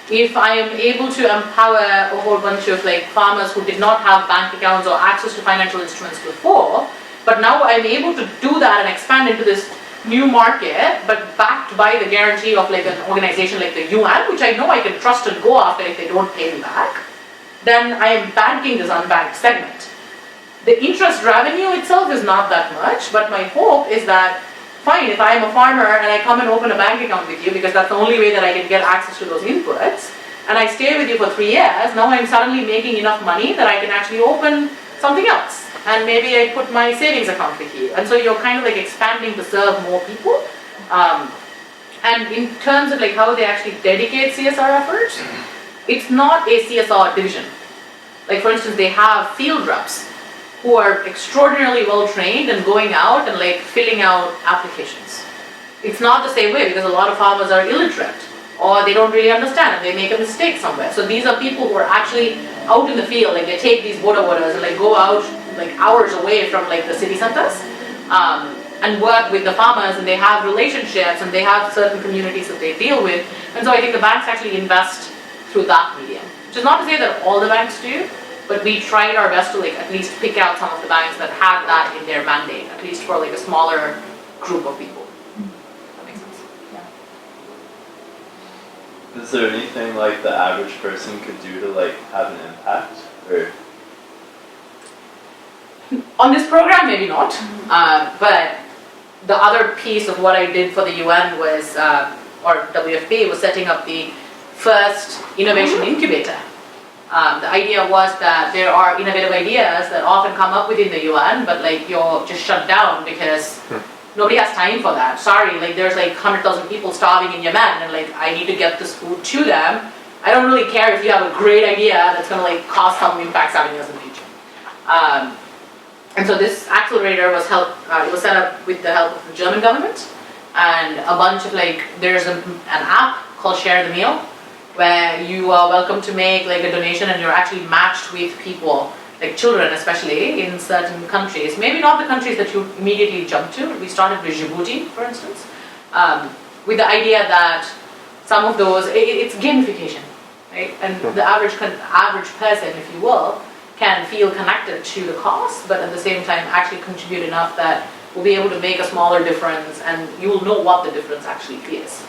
if I am able to empower a whole bunch of like farmers who did not have bank accounts or access to financial instruments before, but now I'm able to do that and expand into this new market, but backed by the guarantee of like an organization like the UN, which I know I can trust and go after if they don't pay me back, then I am banking this unbanked segment. The interest revenue itself is not that much, but my hope is that, fine, if I am a farmer and I come and open a bank account with you, because that's the only way that I can get access to those inputs, and I stay with you for 3 years, now I'm suddenly making enough money that I can actually open something else. And maybe I put my savings account with you. And so you're kind of like expanding to serve more people. And in terms of like how they actually dedicate CSR efforts, it's not a CSR division. Like for instance, they have field reps who are extraordinarily well trained and going out and like filling out applications. It's not the same way because a lot of farmers are illiterate or they don't really understand and they make a mistake somewhere. So these are people who are actually out in the field, like they take these boda and like go out like hours away from like the city centers and work with the farmers, and they have relationships and they have certain communities that they deal with. And so I think the banks actually invest through that medium. Which is not to say that all the banks do, but we tried our best to like at least pick out some of the banks that had that in their mandate, at least for like a smaller group of people. That makes sense. Is there anything like the average person could do to like have an impact? Or On this program, maybe not. But the other piece of what I did for the UN was, or WFP, was setting up the first innovation incubator. The idea was that there are innovative ideas that often come up within the UN, but like you're just shut down because nobody has time for that. Sorry, like there's like 100,000 people starving in Yemen, and like I need to get this food to them. I don't really care if you have a great idea that's going to like cause some impact 7 years in the future. And so this accelerator was it was set up with the help of the German government, and a bunch of like, there's an app called Share the Meal, where you are welcome to make like a donation and you're actually matched with people, like children especially, in certain countries. Maybe not the countries that you immediately jump to. We started with Djibouti, for instance, with the idea that some of those, it's gamification, right? And the average person, if you will, can feel connected to the cause, but at the same time actually contribute enough that we'll be able to make a smaller difference, and you will know what the difference actually is.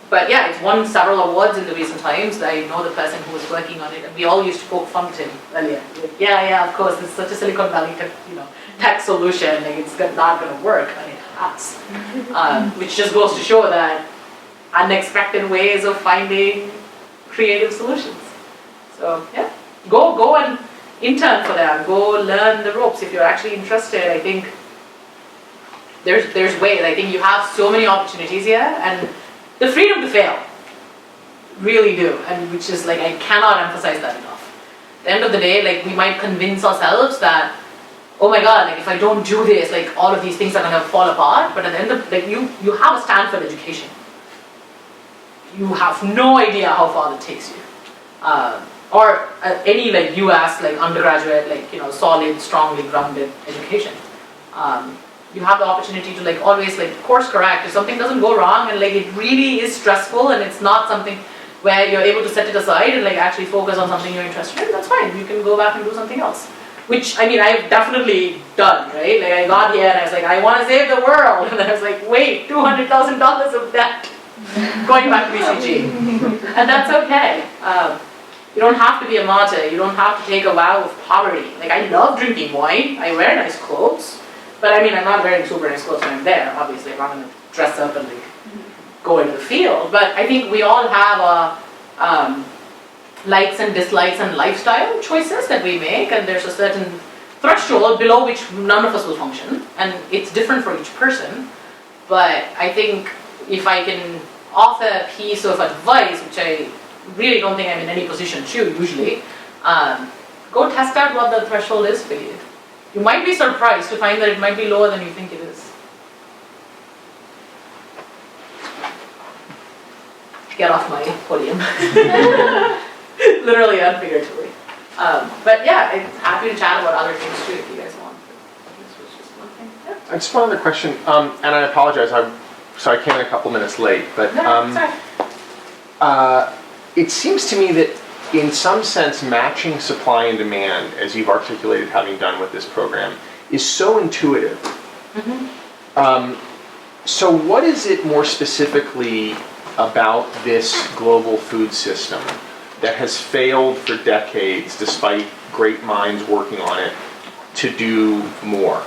But yeah, it's won several awards in the recent times. I know the person who was working on it, and we all used to poke fun at him earlier. Like, yeah, of course, it's such a Silicon Valley tech solution, like it's not going to work, and it has. Which just goes to show that unexpected ways of finding creative solutions. So yeah. Go and intern for them. Go learn the ropes if you're actually interested. I think there's ways. I think you have so many opportunities here, and the freedom to fail, really do. And which is like, I cannot emphasize that enough. At the end of the day, like we might convince ourselves that, oh my God, like if I don't do this, like all of these things are gonna fall apart. But at the end of like you have a Stanford education. You have no idea how far that takes you. Or any like US like undergraduate, like solid, strongly grounded education. You have the opportunity to like always like course correct if something doesn't go wrong, and like it really is stressful and it's not something where you're able to set it aside and like actually focus on something you're interested in. That's fine. You can go back and do something else. Which I mean I've definitely done, right? Like I got here and I was like, I want to save the world, and then I was like, wait, $200,000 of debt going back to BCG, and that's okay. You don't have to be a martyr. You don't have to take a vow of poverty. Like I love drinking wine. I wear nice clothes, but I mean I'm not wearing super nice clothes when I'm there. Obviously, I'm not going to dress up and like go into the field. But I think we all have likes and dislikes and lifestyle choices that we make, and there's a certain threshold below which none of us will function, and it's different for each person. But I think if I can offer a piece of advice, which I really don't think I'm in any position to usually, go test out what the threshold is for you. You might be surprised to find that it might be lower than you think it is. Get off my podium. Literally and figuratively. But yeah, I'm happy to chat about other things too if you guys want. This was just one thing. Yeah. I just one other question, and I apologize, I came in a couple minutes late, but Sorry. It seems to me that in some sense matching supply and demand, as you've articulated having done with this program, is so intuitive. So what is it more specifically about this global food system that has failed for decades, despite great minds working on it, to do more?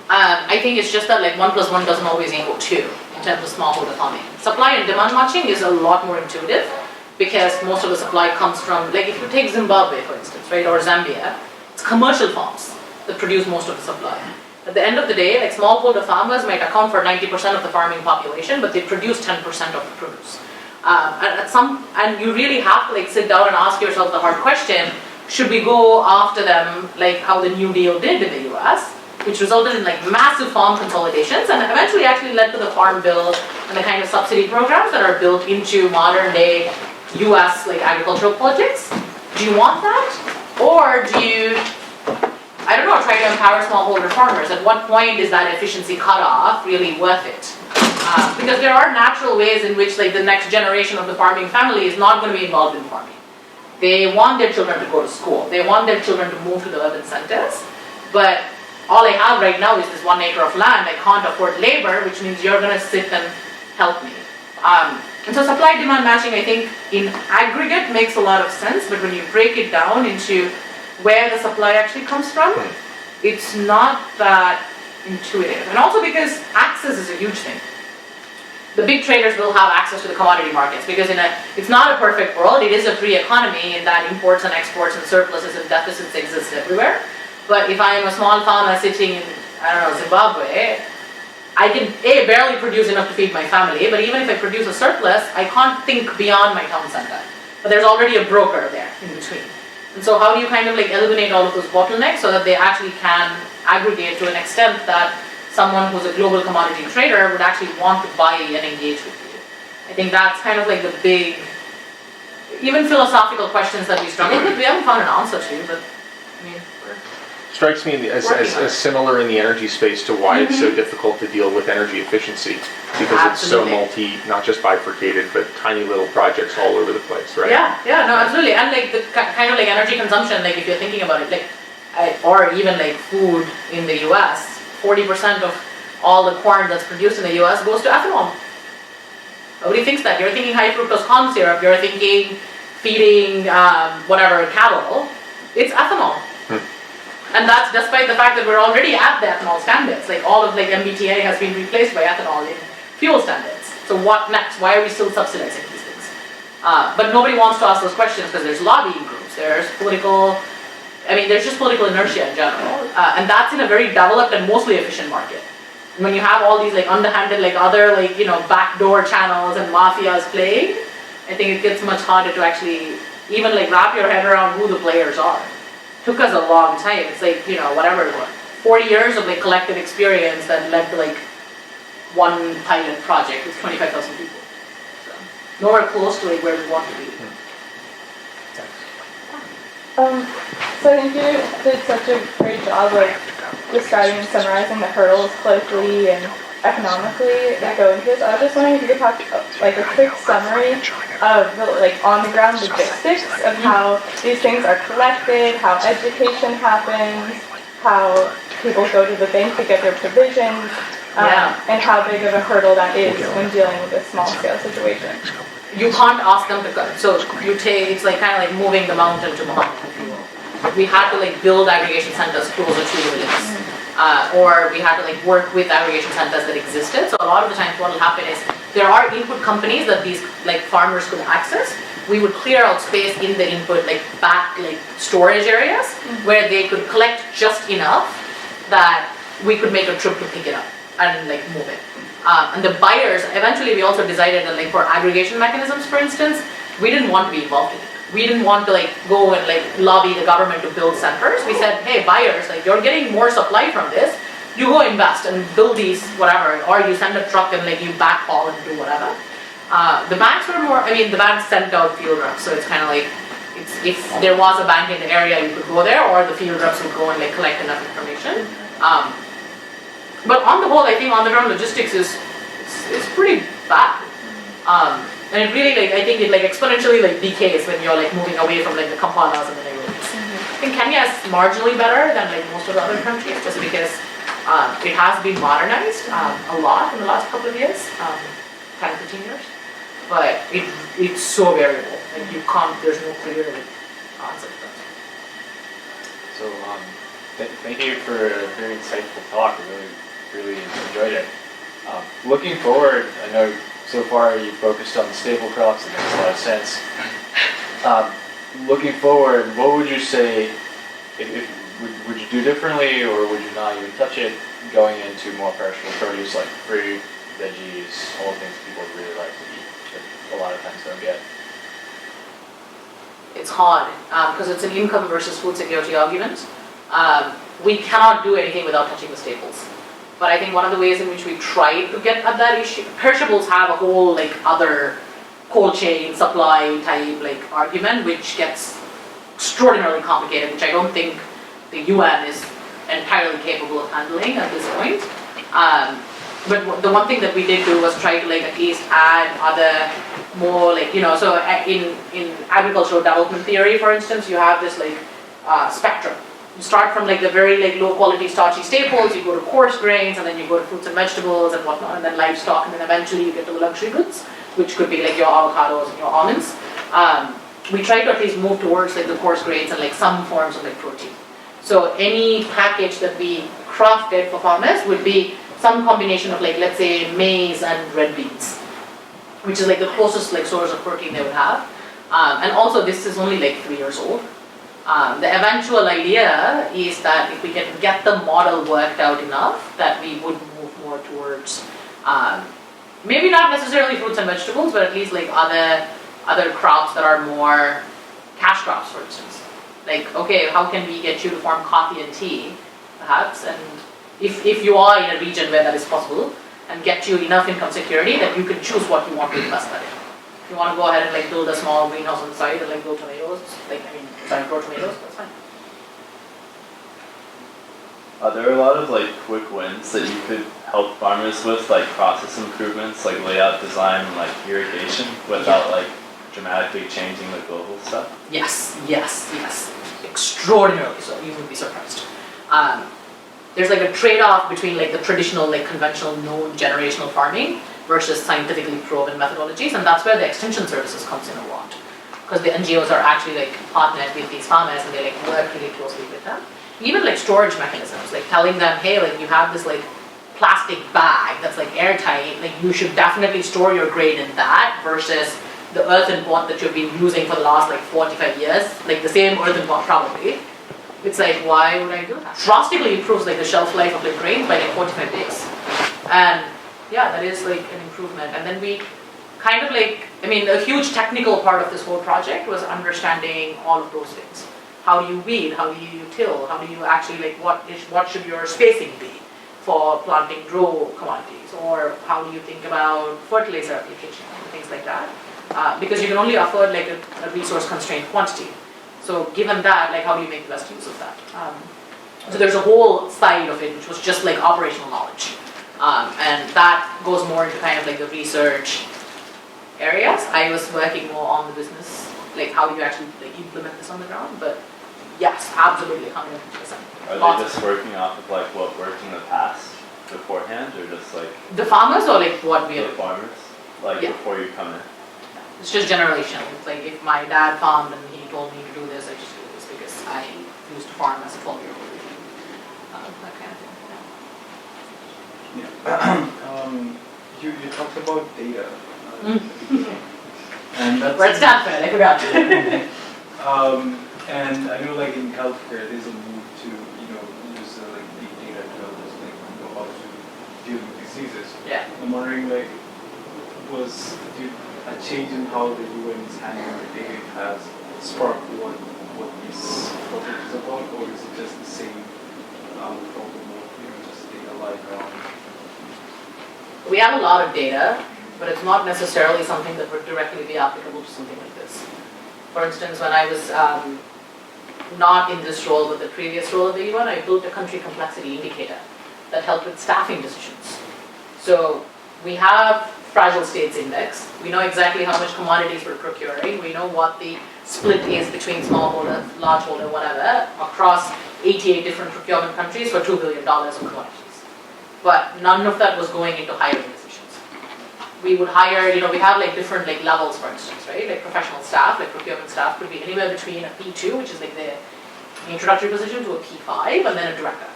I think it's just that like 1 + 1 doesn't always equal 2 in terms of smallholder farming. Supply and demand matching is a lot more intuitive because most of the supply comes from, like if you take Zimbabwe for instance, right, or Zambia, it's commercial farms that produce most of the supply. At the end of the day, like smallholder farmers might account for 90% of the farming population, but they produce 10% of the produce. And you really have to like sit down and ask yourself the hard question: should we go after them like how the New Deal did in the U.S., which resulted in like massive farm consolidations and eventually actually led to the Farm Bill and the kind of subsidy programs that are built into modern day U.S. like agricultural politics? Do you want that, or do you, I don't know, try to empower smallholder farmers? At what point is that efficiency cutoff really worth it? Because there are natural ways in which like the next generation of the farming family is not going to be involved in farming. They want their children to go to school. They want their children to move to the urban centers. But all I have right now is this 1 acre of land. I can't afford labor, which means you're going to sit and help me. And so supply-demand matching, I think, in aggregate makes a lot of sense. But when you break it down into where the supply actually comes from, it's not that intuitive. And also because access is a huge thing. The big traders will have access to the commodity markets because it's not a perfect world. It is a free economy in that imports and exports and surpluses and deficits exist everywhere. But if I am a small farmer sitting in, I don't know, Zimbabwe, I can barely produce enough to feed my family, but even if I produce a surplus, I can't think beyond my town center. But there's already a broker there in between. And so how do you kind of like eliminate all of those bottlenecks so that they actually can aggregate to an extent that someone who's a global commodity trader would actually want to buy and engage with you? I think that's kind of like the big, even philosophical questions that we struggle with. We haven't found an answer to, but I mean, Strikes me as similar in the energy space to why it's so difficult to deal with energy efficiency, because it's so not just bifurcated, but tiny little projects all over the place, right? Yeah, no, absolutely. And like the kind of like energy consumption, like if you're thinking about it, like, or even like food in the US, 40% of all the corn that's produced in the US goes to ethanol. Nobody thinks that. You're thinking high fructose corn syrup, you're thinking feeding whatever cattle, it's ethanol. And that's despite the fact that we're already at the ethanol standards. Like all of like MBTA has been replaced by ethanol in fuel standards. So what next? Why are we still subsidizing these things? But nobody wants to ask those questions because there's lobbying groups, there's just political inertia in general. And that's in a very developed and mostly efficient market. When you have all these like underhanded, like other like, backdoor channels and mafias playing, I think it gets much harder to actually even like wrap your head around who the players are. Took us a long time. It's like, 40 years of like collective experience that led to like one pilot project with 25,000 people. So nowhere close to like where we want to be. So I think you did such a great job of describing and summarizing the hurdles politically and economically that go into this. I was just wondering if you could talk like a quick summary of the like on the ground logistics of how these things are collected, how education happens, how people go to the bank to get their provisions, and how big of a hurdle that is when dealing with a small scale situation. You can't ask them to go. So it's like kind of like moving the mountain to Muhammad, if you will. We had to like build aggregation centers closer to the villages. Or we had to like work with aggregation centers that existed. So a lot of the times what will happen is there are input companies that these like farmers could access. We would clear out space in the input like back like storage areas where they could collect just enough that we could make a trip to pick it up and like move it. And the buyers, eventually we also decided that like for aggregation mechanisms, for instance, we didn't want to be involved in it. We didn't want to like go and like lobby the government to build centers. We said, hey buyers, like you're getting more supply from this, you go invest and build these whatever, or you send a truck and like you backhaul and do whatever. The banks were more, the banks sent out field reps, so it's kind of like, if there was a bank in the area, you could go there, or the field reps would go and like collect enough information. But on the whole, I think on the ground logistics is pretty bad. And it really like, I think it like exponentially like decays when you're like moving away from like the Kampalas and the neighborhoods. I think Kenya is marginally better than like most of the other countries just because It has been modernized a lot in the last couple of years, 10, 15 years, but it's so variable. Like you can't, there's no clear answer to that. So, thank you for a very insightful talk. I really enjoyed it. Looking forward, I know so far you focused on the staple crops, and that makes a lot of sense. Looking forward, what would you say, would you do differently, or would you not even touch it, going into more perishable produce like fruit, veggies, all the things people really like to eat, but a lot of times don't get? It's hard because it's an income versus food security argument. We cannot do anything without touching the staples. But I think one of the ways in which we try to get at that issue, perishables have a whole like other cold chain supply type like argument, which gets extraordinarily complicated, which I don't think the UN is entirely capable of handling at this point. But the one thing that we did do was try to like at least add other more like, so in agricultural development theory, for instance, you have this like spectrum. You start from like the very like low quality starchy staples, you go to coarse grains, and then you go to fruits and vegetables and whatnot, and then livestock, and then eventually you get to the luxury goods, which could be like your avocados and your almonds. We try to at least move towards like the coarse grains and like some forms of like protein. So any package that we crafted for farmers would be some combination of like, let's say, maize and red beans, which is like the closest like source of protein they would have. And also this is only like 3 years old. The eventual idea is that if we can get the model worked out enough, that we would move more towards maybe not necessarily fruits and vegetables, but at least like other crops that are more cash crops, for instance. Like, okay, how can we get you to farm coffee and tea, perhaps, and if you are in a region where that is possible, and get you enough income security that you can choose what you want to invest that in. If you want to go ahead and like build a small greenhouse on the side and like grow tomatoes, grow tomatoes, that's fine. Are there a lot of like quick wins that you could help farmers with, like process improvements, like layout design, and like irrigation, without like dramatically changing the global stuff? Yes. Extraordinarily so. You would be surprised. There's like a trade-off between like the traditional, like conventional, known generational farming versus scientifically proven methodologies, and that's where the extension services comes in a lot. Because the NGOs are actually like partnered with these farmers, and they like work really closely with them. Even like storage mechanisms, like telling them, hey, like you have this like plastic bag that's like airtight, like you should definitely store your grain in that versus the earthen pot that you've been using for the last like 45 years, like the same earthen pot probably. It's like, why would I do that? Drastically improves like the shelf life of the grains by like 45 days. And yeah, that is like an improvement. And then we kind of like, a huge technical part of this whole project was understanding all of those things. How do you weed? How do you till? How do you actually like, what should your spacing be for planting grow commodities? Or how do you think about fertilizer application and things like that? Because you can only afford like a resource constrained quantity. So given that, like how do you make the best use of that? So there's a whole side of it which was just like operational knowledge. And that goes more into kind of like the research areas. I was working more on the business, like how do you actually like implement this on the ground, but yes, absolutely 100%. Are they just working off of like what worked in the past beforehand, or just like the farmers, or like what we the are? farmers, like before you come in? It's just generational. It's like if my dad farmed and he told me to do this, I just do this because I used to farm as a 12-year-old. That kind of thing. You talked about data. And that's where it's Stanford, I forgot. And I know like in healthcare there's a move to, use like big data to help us like how to deal with diseases. Yeah. I'm wondering like was a change in how the UN is handling the data has sparked what this project is about, or is it just the same problem of just data lying around? We have a lot of data, but it's not necessarily something that would directly be applicable to something like this. For instance, when I was not in this role but the previous role of the UN, I built a country complexity indicator that helped with staffing decisions. So we have fragile states index. We know exactly how much commodities we're procuring. We know what the split is between smallholder, largeholder, whatever, across 88 different procurement countries for $2 billion of commodities. but none of that was going into hiring decisions. We would hire, we have like different like levels, for instance, right? Like professional staff, like procurement staff could be anywhere between a P2, which is like the introductory position, to a P5, and then a director.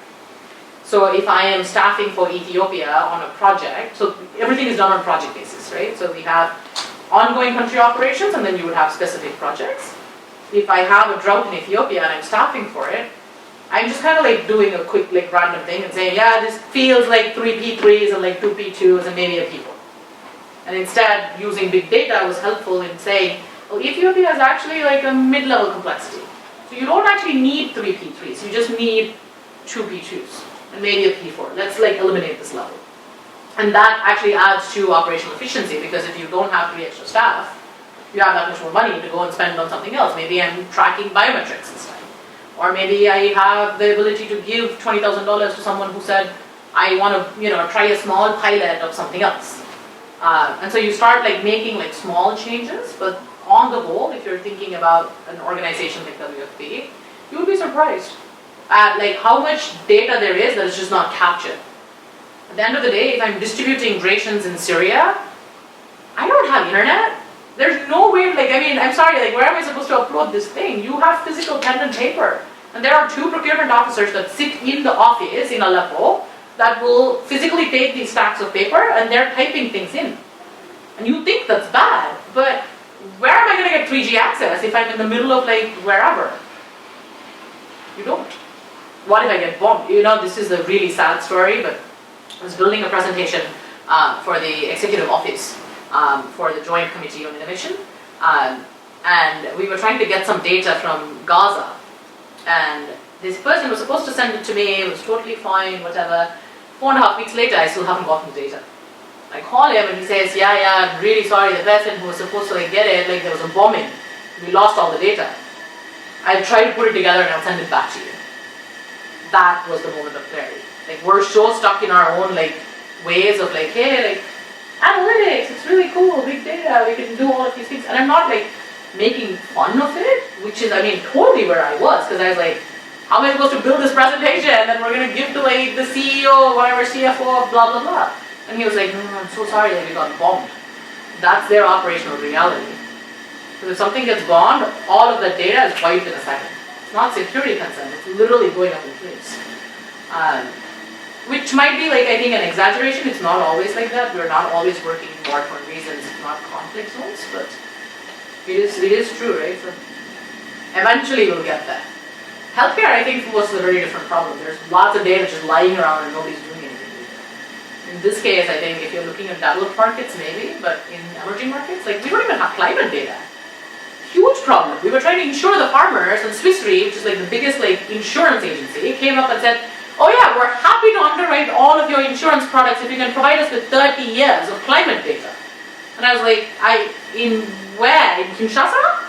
So if I am staffing for Ethiopia on a project, so everything is done on project basis, right? So we have ongoing country operations, and then you would have specific projects. If I have a drought in Ethiopia and I'm staffing for it, I'm just kind of like doing a quick like random thing and saying, yeah, this feels like 3 P3s and like 2 P2s and maybe a P4. And instead, using big data was helpful in saying, well, Ethiopia is actually like a mid-level complexity. So you don't actually need 3 P3s, you just need 2 P2s and maybe a P4. Let's like eliminate this level. And that actually adds to operational efficiency, because if you don't have 3 extra staff, you have that much more money to go and spend on something else. Maybe I'm tracking biometrics instead. Or maybe I have the ability to give $20,000 to someone who said, I want to try a small pilot of something else. And so you start like making like small changes, but on the whole, if you're thinking about an organization like WFP, you would be surprised at like how much data there is that is just not captured. At the end of the day, if I'm distributing rations in Syria, I don't have internet. There's no way, I'm sorry, where am I supposed to upload this thing? You have physical pen and paper. And there are 2 procurement officers that sit in the office in Aleppo that will physically take these stacks of paper and they're typing things in. And you think that's bad, but where am I going to get 3G access if I'm in the middle of wherever? You don't. What if I get bombed? This is a really sad story, but I was building a presentation for the executive office for the Joint Committee on Innovation, and we were trying to get some data from Gaza, and this person was supposed to send it to me. It was totally fine, whatever. 4.5 weeks later, I still haven't gotten the data. I call him and he says, yeah, I'm really sorry, the person who was supposed to get it, there was a bombing, we lost all the data. I'll try to put it together and I'll send it back to you. That was the moment of clarity. We're so stuck in our own ways of hey, analytics, it's really cool, big data, we can do all of these things. And I'm not making fun of it, which is, totally where I was, because I was how am I supposed to build this presentation that we're going to give to the CEO or whatever, CFO, blah, blah, blah. And he was no, I'm so sorry that we got bombed. That's their operational reality. Because if something gets bombed, all of that data is wiped in a second. It's not security concern, it's literally going up in flames. Which might be I think an exaggeration. It's not always like that. We're not always working in war-torn regions, not conflict zones, but it is true, right? So eventually we'll get there. Healthcare, I think, was a very different problem. There's lots of data just lying around and nobody's doing anything with it. In this case, I think if you're looking at developed markets, maybe, but in emerging markets, we don't even have climate data. Huge problem. We were trying to insure the farmers, and Swiss Re, which is the biggest insurance agency, came up and said, oh yeah, we're happy to underwrite all of your insurance products if you can provide us with 30 years of climate data. And I was in where? In Kinshasa?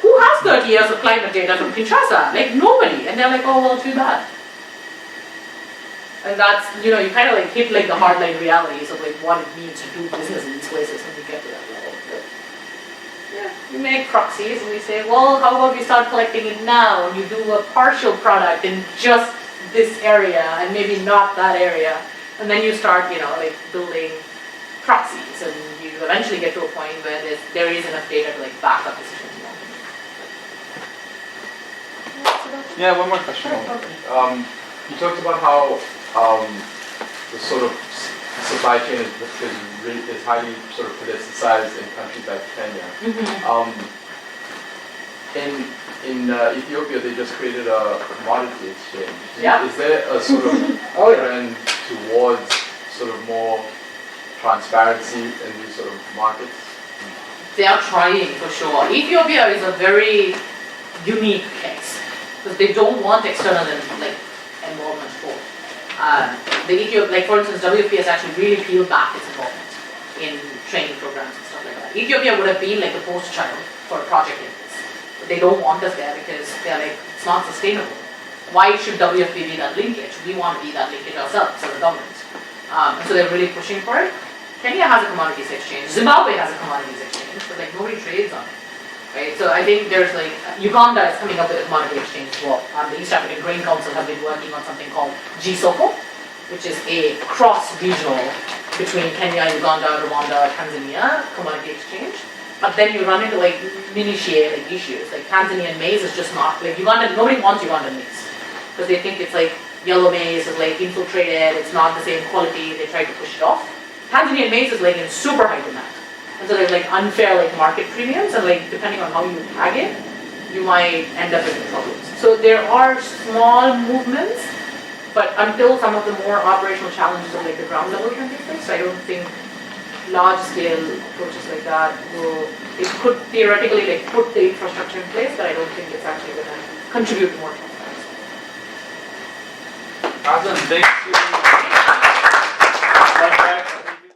Who has 30 years of climate data from Kinshasa? Nobody. And they're oh, well, too bad. And that's, you kind of hit the hard realities of what it means to do business in these places when you get to that level. But, yeah, we make proxies and we say, well, how about we start collecting it now and you do a partial product in just this area and maybe not that area, and then you start building proxies, and you eventually get to a point where there is enough data to back up decisions you want to make. Yeah, one more question. You talked about how the sort of supply chain is highly sort of politicized in countries like Kenya. In Ethiopia, they just created a commodity exchange. Yeah. Is there a sort of trend towards sort of more transparency in these sort of markets? They are trying for sure. Ethiopia is a very unique case because they don't want external involvement for. For instance, WFP has actually really peeled back its involvement in training programs and stuff like that. Ethiopia would have been the poster child for a project like this. But they don't want us there because they're it's not sustainable. Why should WFP be that linkage? We want to be that linkage ourselves as a government. And so they're really pushing for it. Kenya has a commodities exchange. Zimbabwe has a commodities exchange, but nobody trades on it. Right? So I think there's Uganda is coming up with a commodity exchange as well. The East African Grain Council have been working on something called GSOCO, which is a cross-regional between Kenya, Uganda, Rwanda, Tanzania commodity exchange. But then you run into like minutiae like issues. Like Tanzanian maize is just not like Uganda. Nobody wants Ugandan maize because they think it's like yellow maize is like infiltrated. It's not the same quality. They try to push it off. Tanzanian maize is like in super high demand, and so there's like unfair like market premiums, and like depending on how you tag it, you might end up in problems. So there are small movements. But until some of the more operational challenges of like the ground level can be fixed, I don't think large scale approaches like that will, it could theoretically like put the infrastructure in place, but I don't think it's actually going to contribute more. Awesome, thanks.